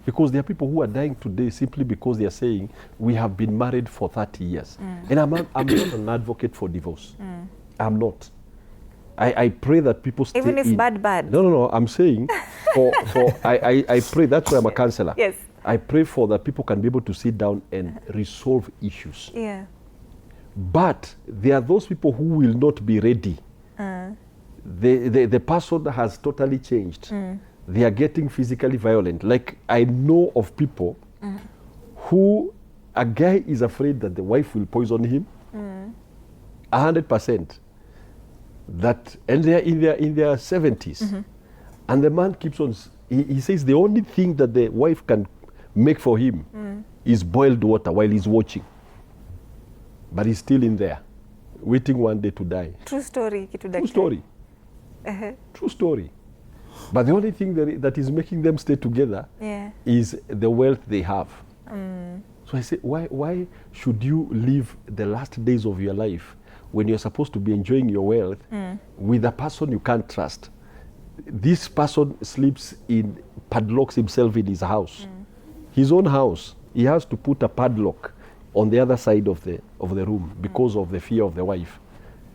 Because there are people who are dying today simply because they are saying, we have been married for 30 years. And I'm not an advocate for divorce. I'm not. I pray that people stay even if in. bad. No, I'm saying I pray, that's why I'm a counselor. I pray for that people can be able to sit down and resolve issues. But there are those people who will not be ready. The person has totally changed. They are getting physically violent. Like I know of people who a guy is afraid that the wife will poison him. 100%. That, and they're in their 70s. And the man keeps on, he says the only thing that the wife can make for him is boiled water while he's watching. But he's still in there, waiting one day to die. True story. True story. True story. But the only thing that is making them stay together is the wealth they have. So I say, why should you live the last days of your life when you're supposed to be enjoying your wealth with a person you can't trust? this person sleeps padlocks himself in his house, his own house. He has to put a padlock on the other side of the room because of the fear of the wife.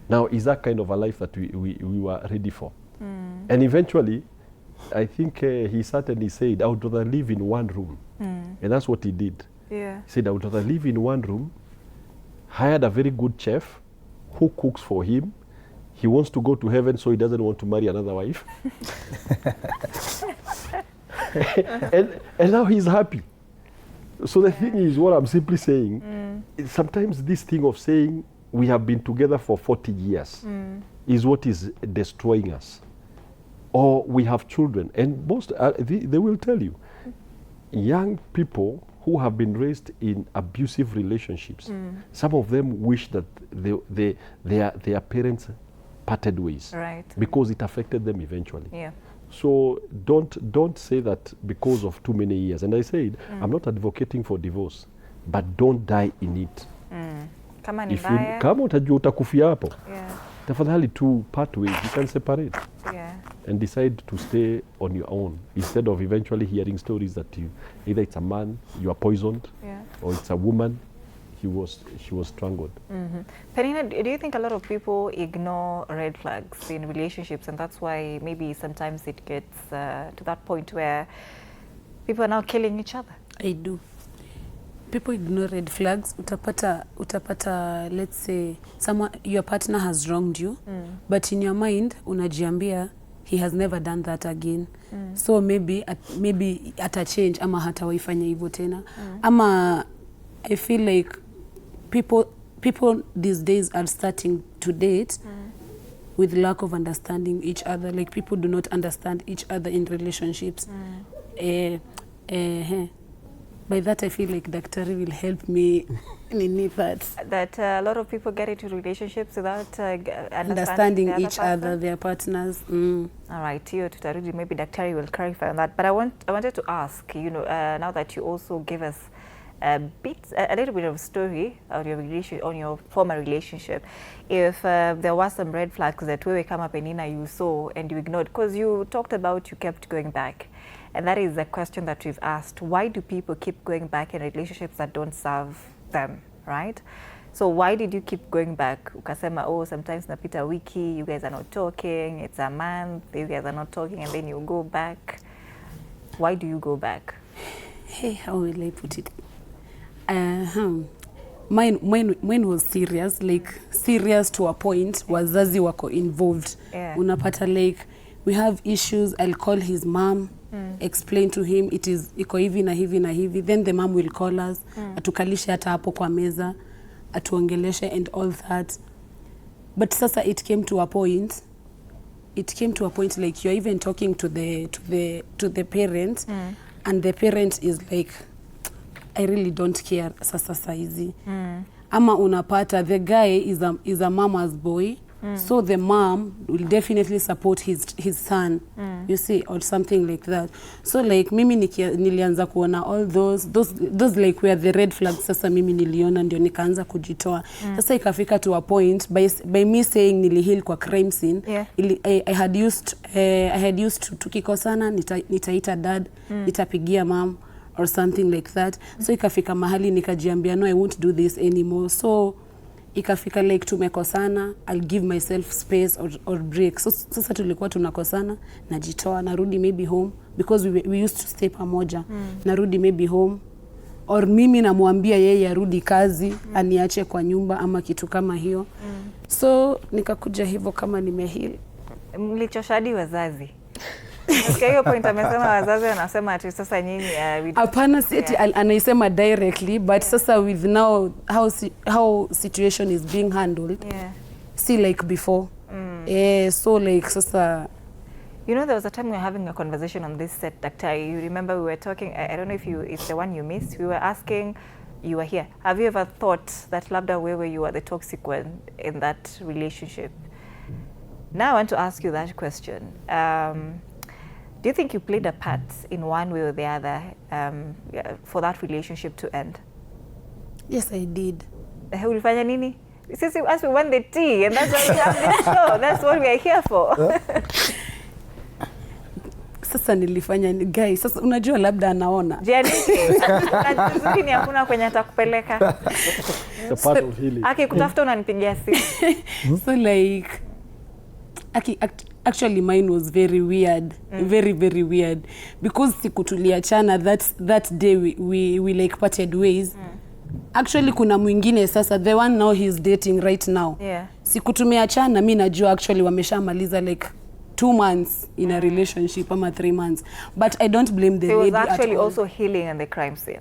Now, is that kind of a life that we were ready for? And eventually, I think he certainly said, I would rather live in one room. And that's what he did. Yeah. He said, I would rather live in one room, hired a very good chef who cooks for him. He wants to go to heaven, so he doesn't want to marry another wife. and now he's happy. So the thing is, what I'm simply saying, is sometimes this thing of saying we have been together for 40 years is what is destroying us. Or we have children, and most they will tell you, young people who have been raised in abusive relationships, some of them wish that their parents parted ways, Right. because it affected them eventually. Yeah. So don't say that because of too many years. And I said, I'm not advocating for divorce, but don't die in it. Kama ni If you, mbaya. kama utajua utakufia hapo, Yeah. tafadhali to part ways, you can separate Yeah. and decide to stay on your own instead of eventually hearing stories that either it's a man, you are poisoned, Yeah. or it's a woman, she was strangled. Penina, do you think a lot of people ignore red flags in relationships, and that's why maybe sometimes it gets to that point where people are now killing each other? I do. People ignore red flags. Utapata, let's say, your partner has wronged you, but in your mind, unajiambia, he has never done that again. So maybe ata change, ama hatawaifanya hivyo tena. Ama I feel like people these days are starting to date with lack of understanding each other. Like, people do not understand each other in relationships. By that, I feel like Daktari will help me in that a lot of people get into relationships without understanding the each other, their partners. All right, Tio Tutarudi, maybe Daktari will clarify on that. But I wanted to ask, now that you also give us a little bit of a story on your former relationship, if there were some red flags that we come up Penina you saw and you ignored, because you talked about you kept going back. And that is a question that we've asked. Why do people keep going back in relationships that don't serve them, right? So why did you keep going back? Ukasema, oh, sometimes napita wiki, you guys are not talking, it's a month, you guys are not talking, and then you go back. Why do you go back? Hey, how will I put it? Mine was serious, like serious to a point, wazazi wako involved. Yeah. Unapata, like, we have issues, I'll call his mom, explain to him it is iko hivi na hivi na hivi, then the mom will call us, atukalishe hata hapo kwa meza, atuongeleshe and all that. But sasa it came to a point like you're even talking to the parent, and the parent is like, I really don't care sasa saizi. Ama unapata the guy is a mama's boy. So the mom will definitely support his son, you see, or something like that. So like mimi nilianza kuona all those like where the red flags. Sasa mimi niliona ndio nikaanza kujitoa. Sasa ikafika to a point by me saying nilihil kwa crime scene. Yeah. I had used to tukikosana nitaita dad, nitapigia mom or something like that. So ikafika mahali nikajiambia, no, I won't do this anymore. So ikafika like tumekosana, I'll give myself space or break. So sasa tulikuwa tunakosana, najitoa, narudi maybe home, because we used to stay pamoja. Narudi maybe home, or mimi namwambia yeye arudi kazi, aniache kwa nyumba ama kitu kama hiyo. So nikakuja hivyo kama nimeheal. Mlichoshadi wazazi? Kwa hiyo point amesema wazazi wanasema ati sasa nyinyi hapana, anaisema directly, but sasa with now how situation is being handled, see like before. So like sasa, there was a time we were having a conversation on this set, Daktari. You remember we were talking, I don't know if it's the one you missed. We were asking, you were here, have you ever thought that labda wewe you were the toxic one in that relationship? Now I want to ask you that question. Do you think you played a part in one way or the other for that relationship to end? Yes, I did. Ulifanya nini? Since we won the tea, and that's why we have this show. That's what we are here for. sasa nilifanya ni guy. Sasa unajua labda anaona. Vizuri ni hakuna kwenye atakupeleka. The part of healing. Kutafuta unanipigia simu. So like actually mine was very weird. Very, very weird. Because siku tuliachana that day we like parted ways. Actually kuna mwingine sasa, the one now he's dating right now. Yeah. Siku tumeachana mi najua actually wameshamaliza like 2 months in a relationship ama 3 months. But I don't blame the lady at all. He was actually also healing on the crime scene.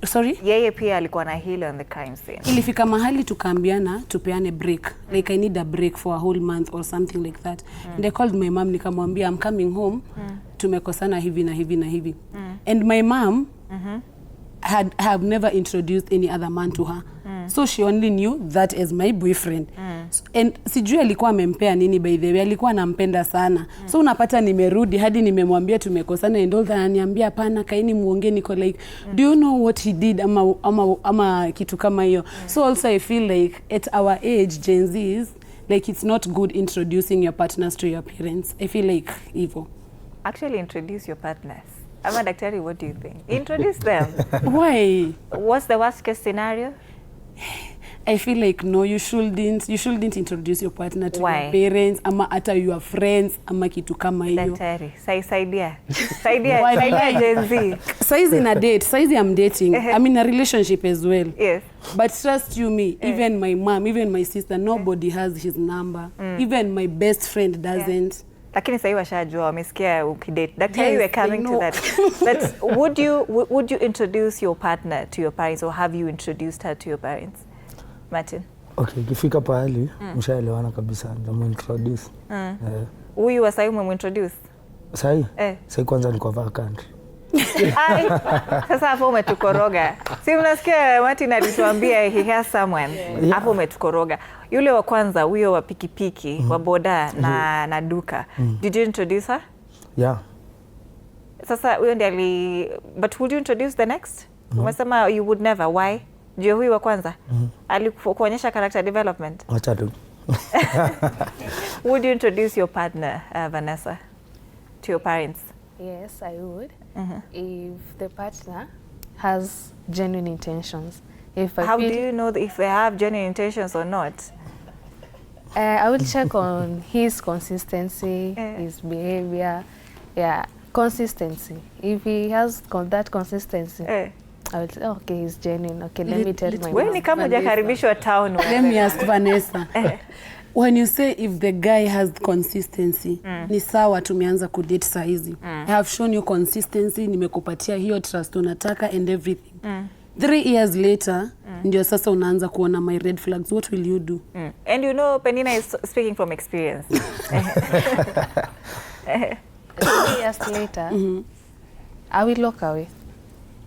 Sorry? Yeye pia alikuwa na heal on the crime scene. Ilifika mahali tukaambiana tupeane break. Like I need a break for a whole month or something like that. And I called my mom nikamwambia I'm coming home. Tumekosana hivi na hivi na hivi. And my mom have never introduced any other man to her. So she only knew that as my boyfriend. And sijui alikuwa amempea nini, by the way, alikuwa anampenda sana. So unapata nimerudi hadi nimemwambia tumekosana and all that, ananiambia hapana kaini muongee. Niko like do you know what he did ama kitu kama hiyo. So also I feel like at our age Gen Zs, like it's not good introducing your partners to your parents. I feel like evil. Actually introduce your partners. Ama daktari, what do you think? Introduce them. Why? What's the worst case scenario? I feel like no, you shouldn't introduce your partner to Why? your parents ama hata your friends ama kitu kama hiyo. Daktari, saidia Gen Z. Saizi na date, saizi I'm dating. I'm in a relationship as well. Yes. But trust you me, even my mom, even my sister, nobody has his number. Even my best friend doesn't. Lakini sasa washajua, wamesikia ukidate. Daktari, Yes, we're coming to that. But would you introduce your partner to your parents, or have you introduced her to your parents? Martin. Okay, ikifika pahali mshaelewana kabisa ndio introduce. Huyu wa sasa umemwintroduce? Sasa kwanza niko vacant. Sasa hapo umetukoroga. Si unasikia Martin alituambia he has someone. Hapo umetukoroga. Yule wa kwanza, huyo wa pikipiki, wa boda na duka. Did you introduce her? Yeah. Sasa huyo ndiye but would you introduce the next? Umesema you would never. Why? Ndio huyu wa kwanza. Alikuonyesha character development. Acha tu. Would you introduce your partner, Vanessa, to your parents? Yes, I would. If the partner has genuine intentions. How do you know if they have genuine intentions or not? I will check on his consistency, his behavior. Yeah, consistency. If he has that consistency, I will say, okay, he's genuine. Okay, let me tell my mom. Wewe ni kama hujakaribishwa town. Let me ask Vanessa. When you say if the guy has consistency, ni sawa tumeanza kudate saizi. I have shown you consistency, nimekupatia hiyo trust unataka and everything. 3 years later, ndio sasa unaanza kuona my red flags. What will you do? And you know, Penina is speaking from experience. 3 years later, I will walk away.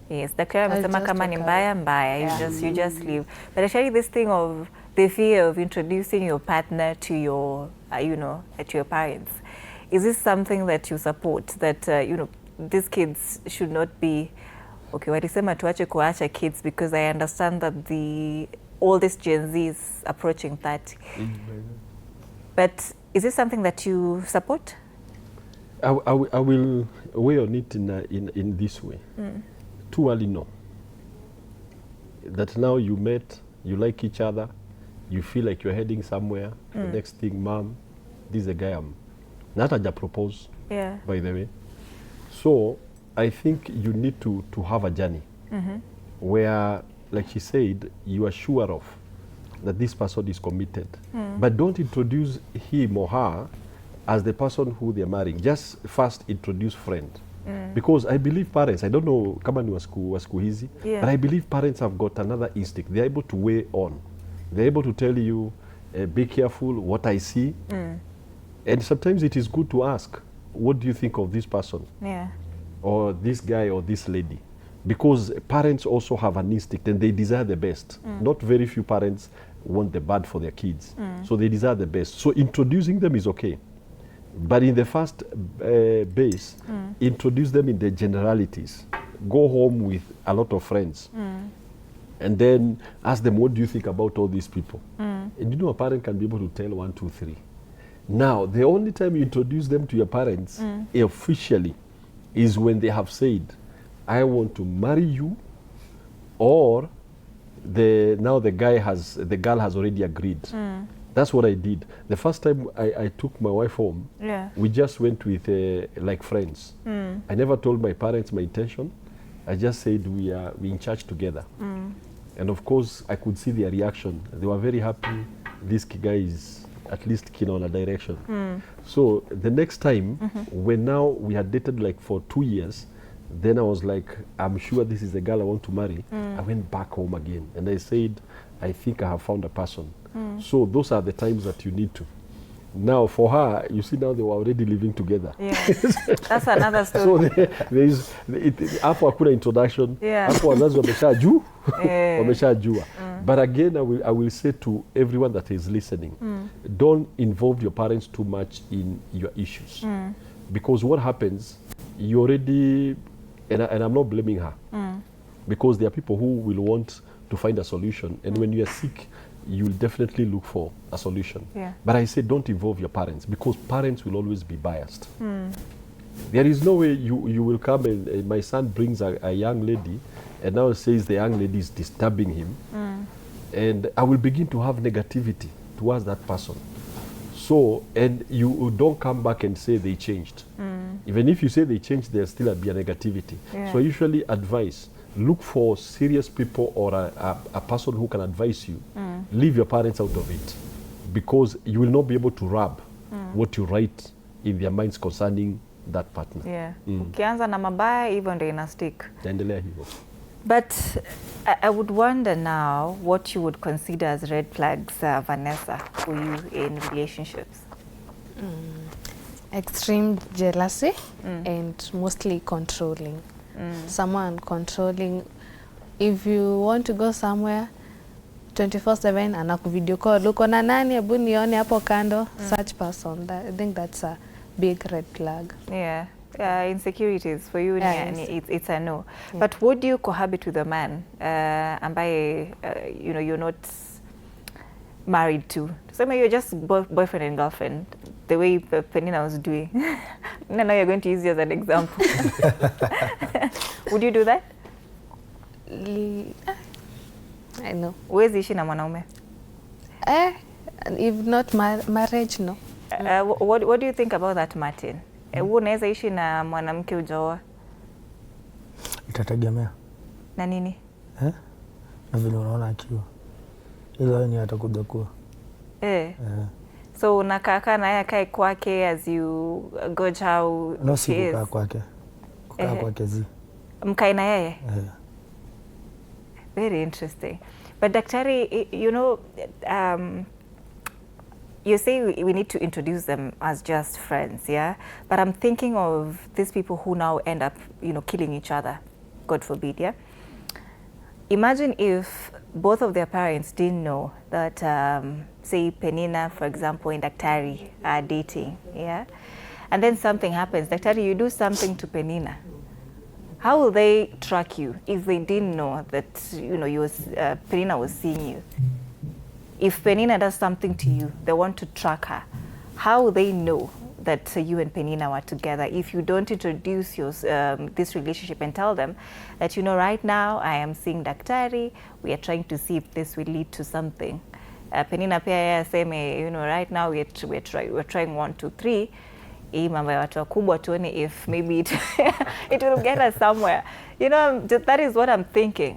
Yes, daktari amesema kama ni mbaya, you just leave. But actually this thing of the fear of introducing your partner to your, to your parents, is this something that you support? That, these kids should not be, okay, walisema tuache kuacha kids, because I understand that all this Gen Z is approaching 30. But is this something that you support? I will weigh on it in this way. Too early, no. That now you met, you like each other, you feel like you're heading somewhere. The next thing, mom, this is a guy I'm not a propose, by the way. So I think you need to have a journey where, like she said, you are sure of that this person is committed. But don't introduce him or her as the person who they're marrying. Just first introduce friend. Because I believe parents, I don't know kama ni wasku hizi, but I believe parents have got another instinct. They're able to weigh on. They're able to tell you, be careful what I see. And sometimes it is good to ask, what do you think of this person? Or this guy or this lady? Because parents also have an instinct and they desire the best. Not very few parents want the bad for their kids. So they desire the best. So introducing them is okay. But in the first base, introduce them in the generalities. Go home with a lot of friends. And then ask them, what do you think about all these people? And you know, a parent can be able to tell 1, 2, 3. Now, the only time you introduce them to your parents officially is when they have said, I want to marry you, or now the girl has already agreed. That's what I did. The first time I took my wife home, we just went with like friends. I never told my parents my intention. I just said we in church together. And of course, I could see their reaction. They were very happy. This guy is at least keen on a direction. So the next time, when now we had dated like for 2 years, then I was like, I'm sure this is the girl I want to marry. I went back home again and I said, I think I have found a person. So those are the times that you need to. Now for her, you see now they were already living together. That's another story. So there is, hapo hakuna introduction. Hapo wazazi wameshajua. Wameshajua. But again, I will say to everyone that is listening, don't involve your parents too much in your issues. Because what happens, you already, and I'm not blaming her, because there are people who will want to find a solution. And when you are sick, you will definitely look for a solution. But I say don't involve your parents, because parents will always be biased. There is no way you will come and my son brings a young lady and now says the young lady is disturbing him. And I will begin to have negativity towards that person. So, and you don't come back and say they changed. Even if you say they changed, there'll still be a negativity. So I usually advise, look for serious people or a person who can advise you. Leave your parents out of it, because you will not be able to rub what you write in their minds concerning that partner. Ukianza na mabaya, hivyo ndio ina stick. Endelea hivyo. But I would wonder now what you would consider as red flags, Vanessa, for you in relationships. Extreme jealousy and mostly controlling. Someone controlling. If you want to go somewhere, 24/7 anaku video call, uko na nani, hebu nione hapo kando, such person. I think that's a big red flag. Insecurities for you, it's a no. But would you cohabit with a man ambaye you're not married to? So you're just boyfriend and girlfriend, the way Penina was doing. Now you're going to use you as an example. Would you do that? I know. Huwezi ishi na mwanaume? If not marriage, no. What do you think about that, Martin? Unaweza ishi na mwanamke ujaoa? Itategemea. Na nini? Na vile unaona akiwa. Ila ni atakuja kuwa. So unakaa na yeye akae kwake as you gauge how no, si kukaa kwake. Kukaa kwake zi. Mkae na yeye? Very interesting. But daktari, you say we need to introduce them as just friends, But I'm thinking of these people who now end up, killing each other, God forbid, Imagine if both of their parents didn't know that, say, Penina, for example, and Daktari are dating, And then something happens. Daktari, you do something to Penina. How will they track you if they didn't know that, Penina was seeing you? If Penina does something to you, they want to track her. How will they know that you and Penina were together if you don't introduce this relationship and tell them that, right now I am seeing Daktari, we are trying to see if this will lead to something. Penina pia aseme, right now we're trying 1, 2, 3. Hii mambo ya watu wakubwa tuone if maybe it will get us somewhere. That is what I'm thinking.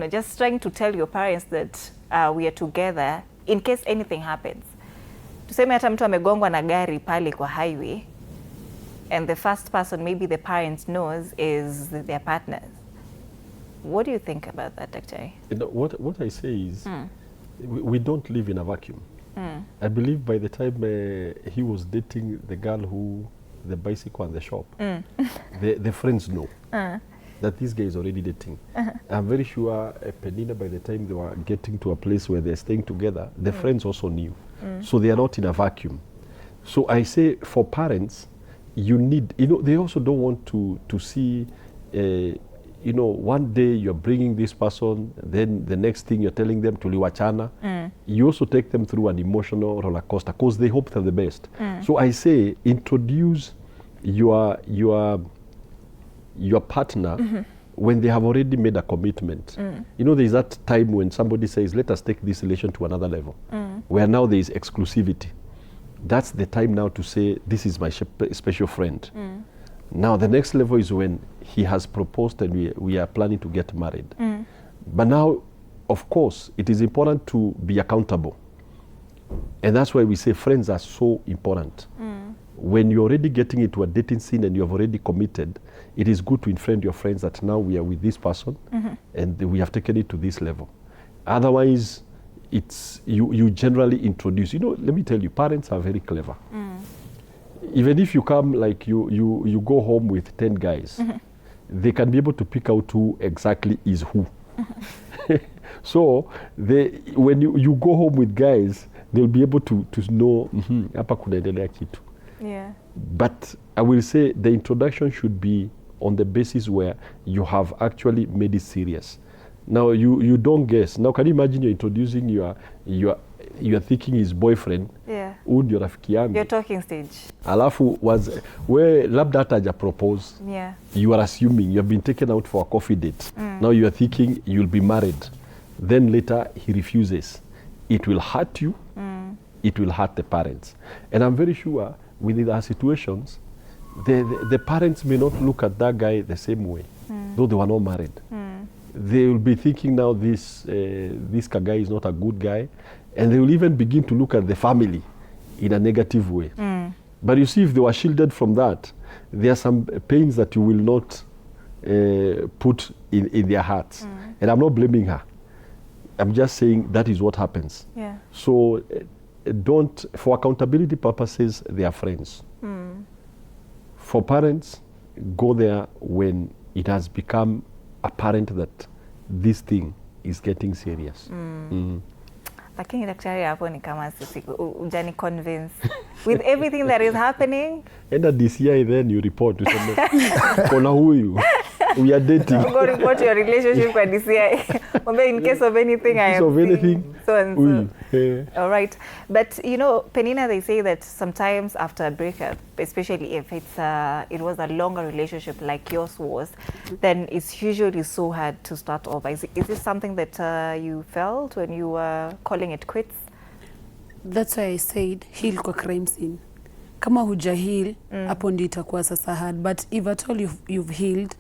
Just trying to tell your parents that we are together in case anything happens. Tuseme hata mtu amegongwa na gari pale kwa highway and the first person maybe the parents knows is their partners. What do you think about that, Dr.? What I say is we don't live in a vacuum. I believe by the time he was dating the girl the bicycle and the shop, the friends know that this guy is already dating. I'm very sure Penina, by the time they were getting to a place where they're staying together, the friends also knew. So they are not in a vacuum. So I say for parents, you need, they also don't want to see, one day you're bringing this person, then the next thing you're telling them tuliwachana. You also take them through an emotional roller coaster because they hope for the best. So I say introduce your your partner when they have already made a commitment. You know, there's that time when somebody says, let us take this relation to another level, where now there is exclusivity. That's the time now to say, this is my special friend. Now the next level is when he has proposed and we are planning to get married. But now, of course, it is important to be accountable. And that's why we say friends are so important. When you're already getting into a dating scene and you have already committed, it is good to inform your friends that now we are with this person and we have taken it to this level. Otherwise, it's you generally introduce. You know, let me tell you, parents are very clever. Even if you come, like you go home with 10 guys, they can be able to pick out who exactly is who. So when you go home with guys, they'll be able to know hapa kunaendelea kitu. Yeah. But I will say the introduction should be on the basis where you have actually made it serious. Now you don't guess. Now can you imagine you're introducing you're thinking his boyfriend. Yeah. Ndio rafiki yangu. Your talking stage. Alafu where labda hata haja propose. Yeah. You are assuming you have been taken out for a coffee date. Now you are thinking you'll be married. Then later he refuses. It will hurt you. It will hurt the parents. And I'm very sure within our situations, the parents may not look at that guy the same way, though they were not married. They will be thinking now this guy is not a good guy, and they will even begin to look at the family in a negative way. But you see, if they were shielded from that, there are some pains that you will not put in their hearts. And I'm not blaming her. I'm just saying that is what happens. Yeah. So for accountability purposes, they are friends. For parents, go there when it has become apparent that this thing is getting serious. Lakini daktari hapo ni kama sisi ujani convince with everything that is happening. Enda DCI, then you report to someone. Kona huyu. We are dating. Go report your relationship with DCI. In case of anything, I am anything, so and so. Yeah. All right. But, you know, Penina, they say that sometimes after a breakup, especially if it was a longer relationship like yours was, then it's usually so hard to start over. Is this something that you felt when you were calling it quits? That's why I said heal kwa crime scene. Kama huja heal, hapo ndio itakuwa sasa hard. But if at all you've healed,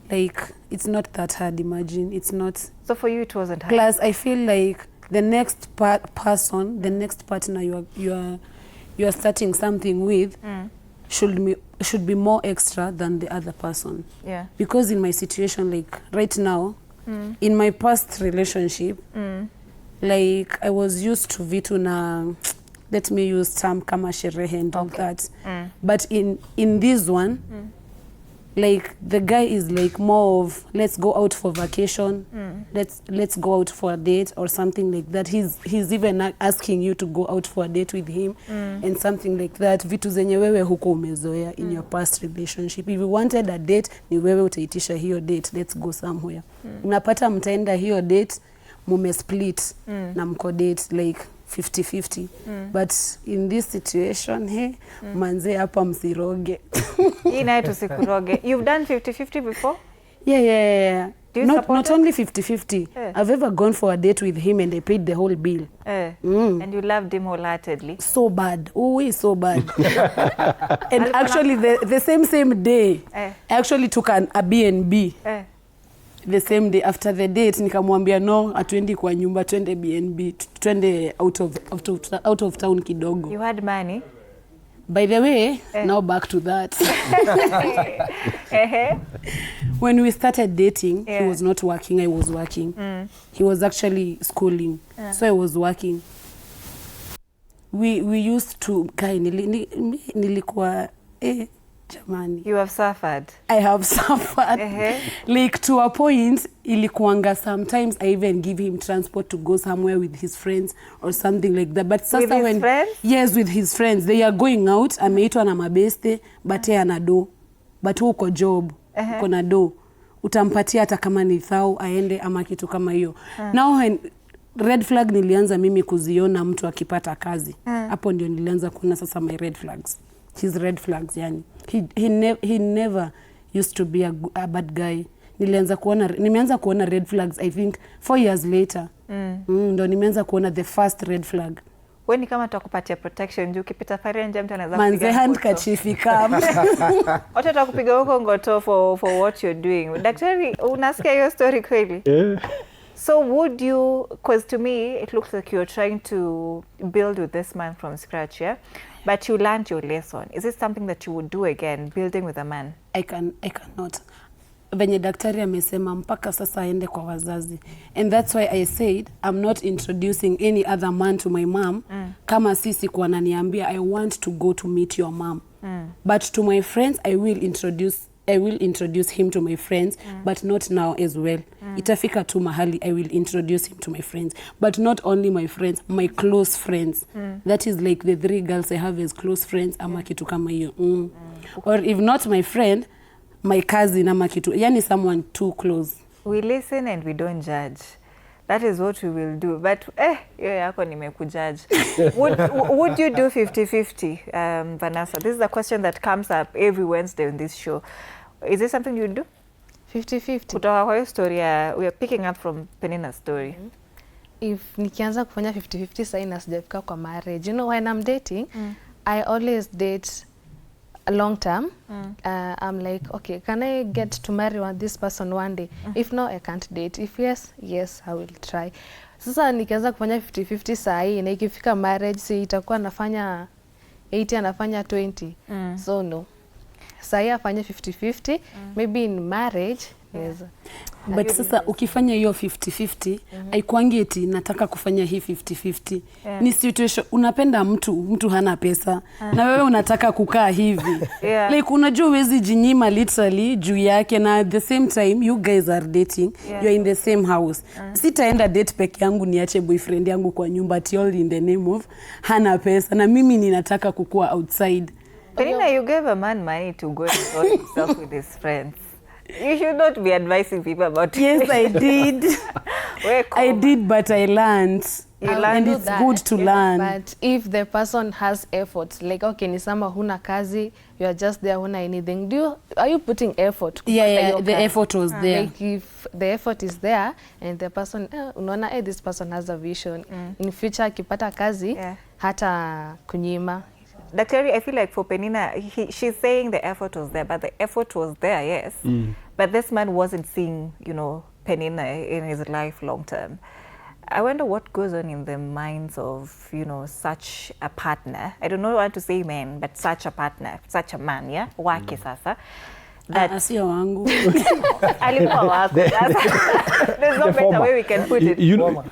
like, it's not that hard, imagine. It's not. So for you, it wasn't hard? Plus, I feel like the next person, the next partner you are starting something with should be more extra than the other person. Yeah. Because in my situation, like right now, in my past relationship, like I was used to vitu na, let me use term kama sherehe and all that. But in this one, like the guy is like more of, let's go out for vacation, let's go out for a date or something like that. He's even asking you to go out for a date with him and something like that. Vitu zenye wewe huko umezoea in your past relationship. If you wanted a date, ni wewe utaitisha hiyo date, let's go somewhere. Unapata mtaenda hiyo date, mume split na mko date like 50-50. But in this situation, manze hapa msiroge. Hii nayo tusikuroge. You've done 50-50 before? Yeah. Do you not only 50-50. I've ever gone for a date with him and I paid the whole bill. And you loved him wholeheartedly? So bad. Oh, so bad. And actually, the same day, I actually took a B&B. The same day after the date, nikamwambia no, atuendi kwa nyumba, twende B&B, twende out of town kidogo. You had money? By the way, now back to that. When we started dating, he was not working, I was working. He was actually schooling, so I was working. We used to, nilikuwa, jamani. You have suffered? I have suffered. Like to a point, ilikuanga sometimes I even give him transport to go somewhere with his friends or something like that. But with his friends? Yes, with his friends. They are going out, ameitwa na mabeste, but yeye ana do. But uko job, uko na do. Utampatia hata kama ni thau, aende ama kitu kama hiyo. Now red flag nilianza mimi kuziona mtu akipata kazi. Hapo ndio nilianza kuona sasa my red flags. His red flags, yani. He never used to be a bad guy. Nimeanza kuona red flags I think 4 years later. Ndo nimeanza kuona the first red flag. Wewe ni kama tukupatia protection juu ukipita fari nje mtu anaweza kupiga. Manze handkerchief ikam. Watu watakupiga huko ngoto for what you're doing. Daktari, unasikia hiyo story kweli? So would you, because to me it looks like you're trying to build with this man from scratch, yeah? But you learned your lesson. Is it something that you would do again, building with a man? I cannot. Venye daktari amesema mpaka sasa aende kwa wazazi. And that's why I said I'm not introducing any other man to my mom. Kama sisi kwa naniambia I want to go to meet your mom. But to my friends I will introduce him to my friends, but not now as well. Itafika tu mahali I will introduce him to my friends, but not only my friends, my close friends. That is like the 3 girls I have as close friends, ama kitu kama hiyo. Or if not my friend, my cousin ama kitu, yani someone too close. We listen and we don't judge. That is what we will do. But hiyo yako nimekujudge. Would you do 50-50, Vanessa? This is a question that comes up every Wednesday on this show. Is this something you do? 50-50. Kutoka kwa hiyo story, we are picking up from Penina's story. If nikianza kufanya 50-50 sasa na sijafika kwa marriage. You know, when I'm dating, I always date a long term. I'm like, okay, can I get to marry this person one day? If no, I can't date. If yes, I will try. Sasa nikianza kufanya 50-50 saa hii na ikifika marriage si itakuwa nafanya 80 anafanya 20. So no. Saa hii afanye 50-50, maybe in marriage. Yes. But sasa ukifanya hiyo 50-50, haikuangi eti nataka kufanya hii 50-50. Ni situation, unapenda mtu hana pesa, na wewe unataka kukaa hivi. Like unajua huwezi jinyima literally juu yake, na at the same time you guys are dating, you are in the same house. Sitaenda date peke yangu niache boyfriend yangu kwa nyumba all in the name of hana pesa, na mimi ninataka kukua outside. Penina, you gave a man money to go and sort himself with his friends. You should not be advising people about it. Yes, I did. I did, but I learned. And it's good to learn. But if the person has effort, like, okay, ni sama huna kazi, you are just there, huna anything. Are you putting effort? Yeah, the effort was there. Like if the effort is there, and the person, unaona, this person has a vision. In future, akipata kazi, hata kunyima. Daktari, I feel like for Penina, she's saying the effort was there, but the effort was there, yes. But this man wasn't seeing, Penina in his life long term. I wonder what goes on in the minds of, such a partner. I don't know what to say man, but such a partner, such a man, yeah? Wake sasa. Sio wangu. Alikuwa wako. There's no better way we can put it.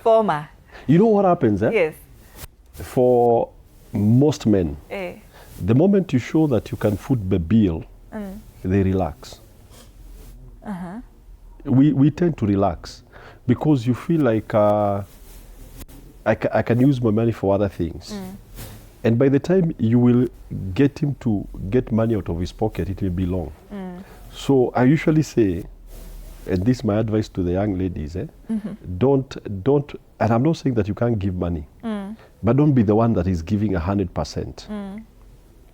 Former. You know what happens, eh? Yes. For most men, the moment you show that you can foot the bill, they relax. We tend to relax because you feel like I can use my money for other things. And by the time you will get him to get money out of his pocket, it will be long. So I usually say, and this is my advice to the young ladies, don't, and I'm not saying that you can't give money, but don't be the one that is giving 100%.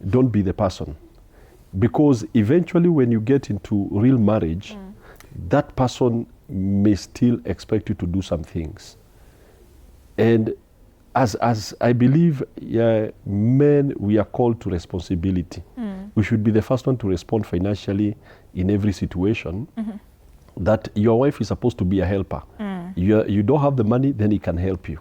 Don't be the person. Because eventually when you get into real marriage, that person may still expect you to do some things. And as I believe men, we are called to responsibility. We should be the first one to respond financially in every situation. That your wife is supposed to be a helper. You don't have the money, then he can help you.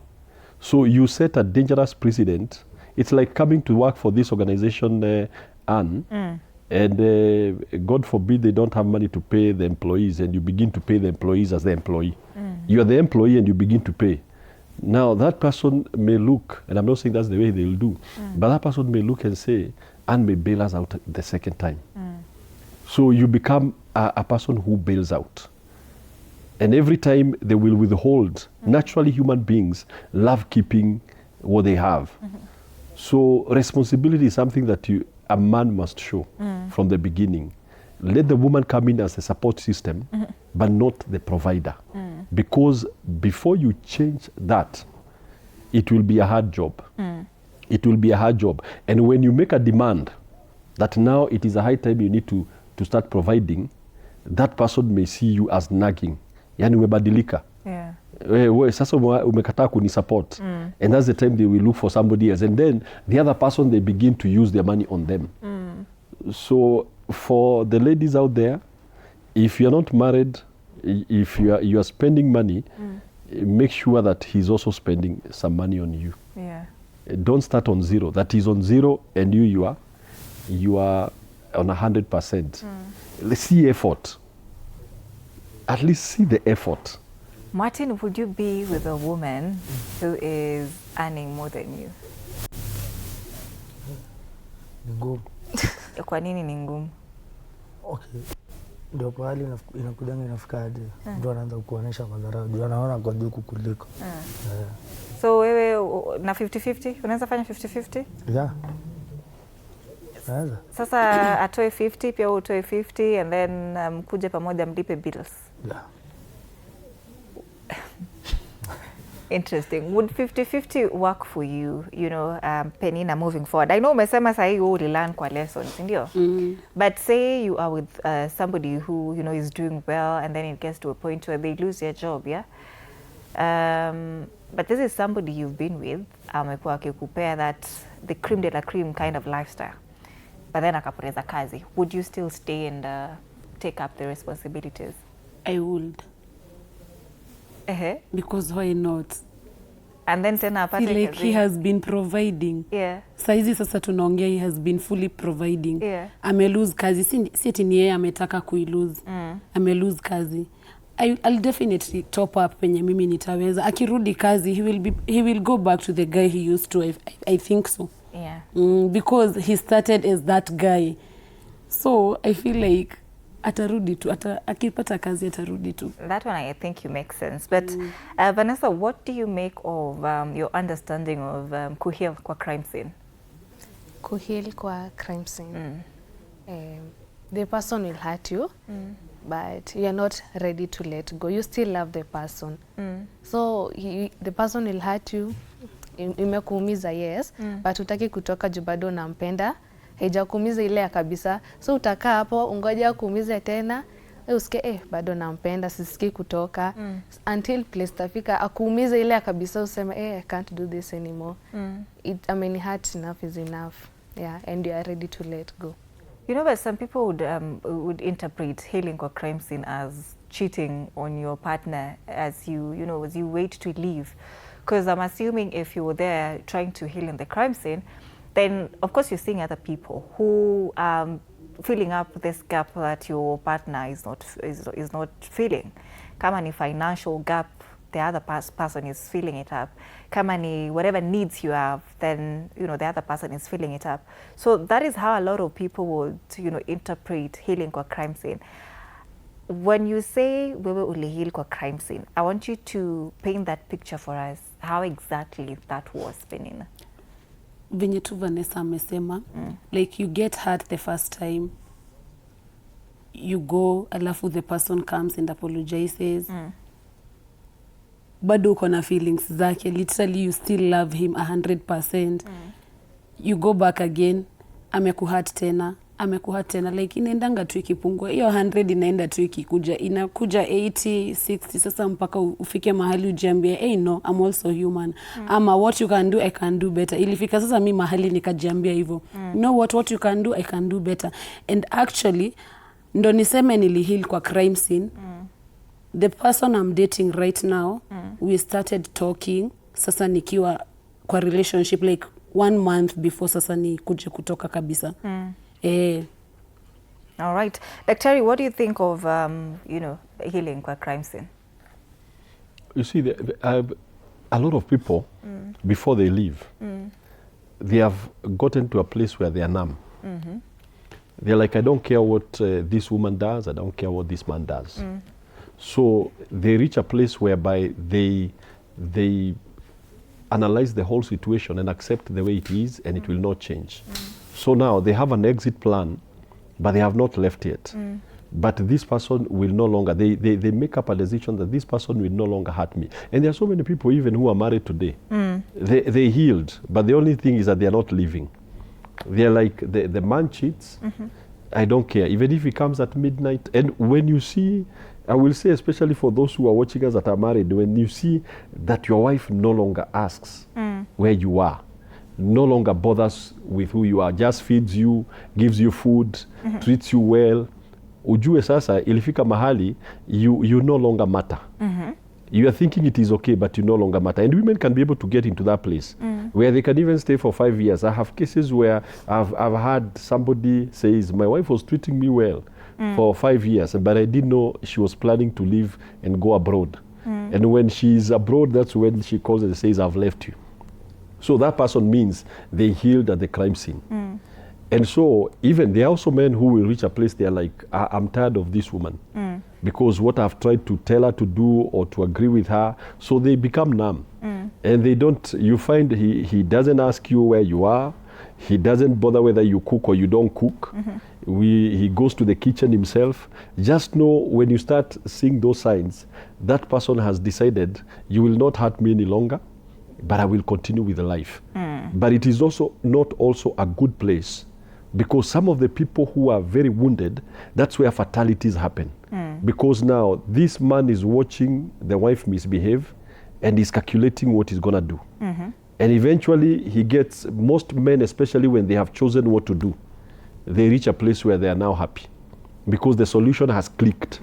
So you set a dangerous precedent. It's like coming to work for this organization, Anne, and God forbid they don't have money to pay the employees, and you begin to pay the employees as the employee. You are the employee and you begin to pay. Now that person may look, and I'm not saying that's the way they'll do, but that person may look and say, Anne may bail us out the second time. So you become a person who bails out. And every time they will withhold. Naturally, human beings love keeping what they have. So responsibility is something that a man must show from the beginning. Let the woman come in as a support system, but not the provider. Because before you change that, it will be a hard job. It will be a hard job. And when you make a demand that now it is a high time you need to start providing, that person may see you as nagging. Yani umebadilika. Yeah. Sasa umekataa kunisupport. And that's the time they will look for somebody else. And then the other person, they begin to use their money on them. So for the ladies out there, if you're not married, if you are spending money, make sure that he's also spending some money on you. Yeah. Don't start on zero. That is on zero, and you are on 100%. Let's see effort. At least see the effort. Martin, would you be with a woman who is earning more than you? Ni ngumu. Kwa nini ni ngumu? Okay. Ndio pahali inakudanga inafika hadi mtu anaanza kukuonesha madharau. Ndio anaona kwa juu kukuliko. So wewe na 50-50? Unaweza fanya 50-50? Yeah. Naweza. Sasa atoe 50 pia utoe 50 and then mkuje pamoja mlipe bills. Yeah. Interesting. Would 50-50 work for you, you know, Penina, moving forward? I know umesema sahi you will learn kwa lessons, ndio? But say you are with somebody who, you know, is doing well and then it gets to a point where they lose their job, yeah? But this is somebody you've been with, amekuwa akikupea that the cream de la cream kind of lifestyle. But then akapoteza kazi. Would you still stay and take up the responsibilities? I would. Because why not? And then tena apate feel like he has been providing. Yeah. Saizi sasa tunaongea he has been fully providing. Yeah. Ame-lose kazi. Si eti ni yeye ametaka kui-lose. Ame-lose kazi. I'll definitely top up penye mimi nitaweza. Akirudi kazi, he will go back to the guy he used to. I think so. Yeah. Because he started as that guy. So I feel like atarudi tu, akipata kazi atarudi tu. That one I think you make sense. But Vanessa, what do you make of your understanding of kuheal kwa crime scene? Kuheal kwa crime scene. The person will hurt you, but you are not ready to let go. You still love the person. So the person will hurt you, imekuumiza, yes, but utaki kutoka juu bado unampenda. Haijakuumiza ile ya kabisa. So utakaa hapo ungoja kuumize tena. Usike bado nampenda, sisikii kutoka. Until place tafika akuumize ile ya kabisa useme I can't do this anymore. I mean hurt enough is enough. Yeah, and you are ready to let go. You know, but some people would interpret healing kwa crime scene as cheating on your partner as as you wait to leave. Because I'm assuming if you were there trying to heal in the crime scene, then of course you're seeing other people who filling up this gap that your partner is not filling. Kama ni financial gap, the other person is filling it up. Kama ni whatever needs you have, then the other person is filling it up. So that is how a lot of people would interpret healing kwa crime scene. When you say wewe ulihil kwa crime scene, I want you to paint that picture for us. How exactly that was, Penina? Venye tu Vanessa amesema, like you get hurt the first time, you go, alafu the person comes and apologizes. Bado uko na feelings zake, literally you still love him 100%. You go back again, amekuhurt tena, like inaendanga tu ikipungua. Hiyo 100 inaenda tu ikikuja, inakuja 80, 60, sasa mpaka ufike mahali ujiambie, hey no, I'm also human. Ama what you can do, I can do better. Ilifika sasa mi mahali nikajiambia hivyo. You know what you can do, I can do better. And actually, ndo niseme niliheal kwa crime scene. The person I'm dating right now, we started talking, sasa nikiwa kwa relationship like 1 month before sasa ni kuje kutoka kabisa. All right. Daktari, what do you think of, healing kwa crime scene? You see, a lot of people, before they leave, they have gotten to a place where they are numb. They're like, I don't care what this woman does, I don't care what this man does. So they reach a place whereby they analyze the whole situation and accept the way it is, and it will not change. So now they have an exit plan, but they have not left yet. But this person will no longer, they make up a decision that this person will no longer hurt me. And there are so many people even who are married today. They healed, but the only thing is that they are not living. They're like, the man cheats, I don't care, even if he comes at midnight. And when you see, I will say, especially for those who are watching us that are married, when you see that your wife no longer asks where you are, no longer bothers with who you are, just feeds you, gives you food, treats you well, ujue sasa ilifika mahali you no longer matter. You are thinking it is okay, but you no longer matter. And women can be able to get into that place where they can even stay for 5 years. I have cases where I've had somebody says, my wife was treating me well for 5 years, but I didn't know she was planning to leave and go abroad. And when she's abroad, that's when she calls and says, I've left you. So that person means they healed at the crime scene. And so even there are also men who will reach a place they're like, I'm tired of this woman because what I've tried to tell her to do or to agree with her, so they become numb. And they don't, you find he doesn't ask you where you are, he doesn't bother whether you cook or you don't cook. He goes to the kitchen himself. Just know when you start seeing those signs, that person has decided you will not hurt me any longer, but I will continue with the life. But it is also not also a good place, because some of the people who are very wounded, that's where fatalities happen. Because now this man is watching the wife misbehave and is calculating what he's gonna do. And eventually he gets, most men, especially when they have chosen what to do, they reach a place where they are now happy because the solution has clicked.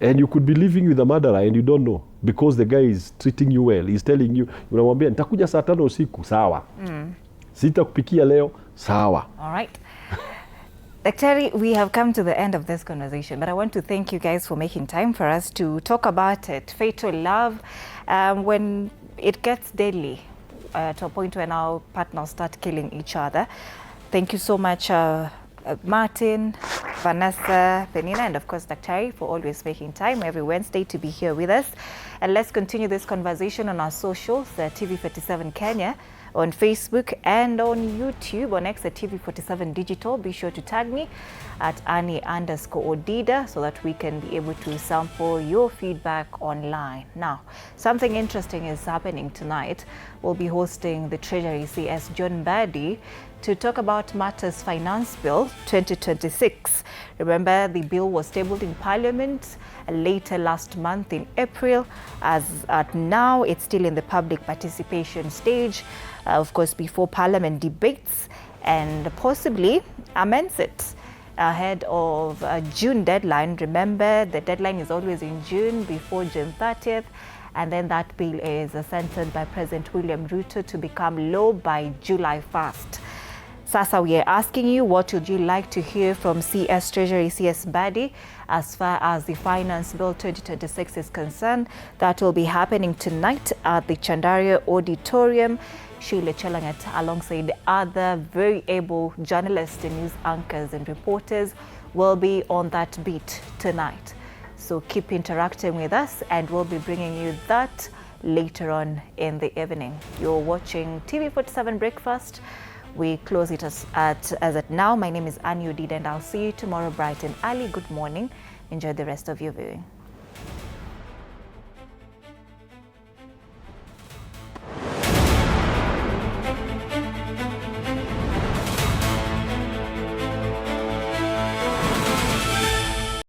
And you could be living with a murderer and you don't know, because the guy is treating you well. He's telling you, unamwambia nitakuja saa 5 usiku, sawa. Sitakupikia leo, sawa. All right. Daktari, we have come to the end of this conversation, but I want to thank you guys for making time for us to talk about it. Fatal love, when it gets deadly, to a point when our partners start killing each other. Thank you so much, Martin, Vanessa, Penina, and of course Daktari, for always making time every Wednesday to be here with us. And let's continue this conversation on our socials, TV47 Kenya, on Facebook and on YouTube, on X at TV47 Digital. Be sure to tag me at Annie_Odida so that we can be able to sample your feedback online. Now, something interesting is happening tonight. We'll be hosting the Treasury CS John Mbadi to talk about matters Finance Bill 2026. Remember, the bill was tabled in Parliament later last month in April. As at now, it's still in the public participation stage, of course, before Parliament debates and possibly amends it ahead of June deadline. Remember, the deadline is always in June, before June 30th. And then that bill is assented by President William Ruto to become law by July 1st. Sasa, we are asking you, what would you like to hear from CS Treasury CS Mbadi as far as the Finance Bill 2026 is concerned? That will be happening tonight at the Chandaria Auditorium. Sheila Chelangat, alongside other very able journalists and news anchors and reporters, will be on that beat tonight. So keep interacting with us, and we'll be bringing you that later on in the evening. You're watching TV47 Breakfast. We close it as at now. My name is Annie Odida, and I'll see you tomorrow bright and early. Good morning. Enjoy the rest of your viewing.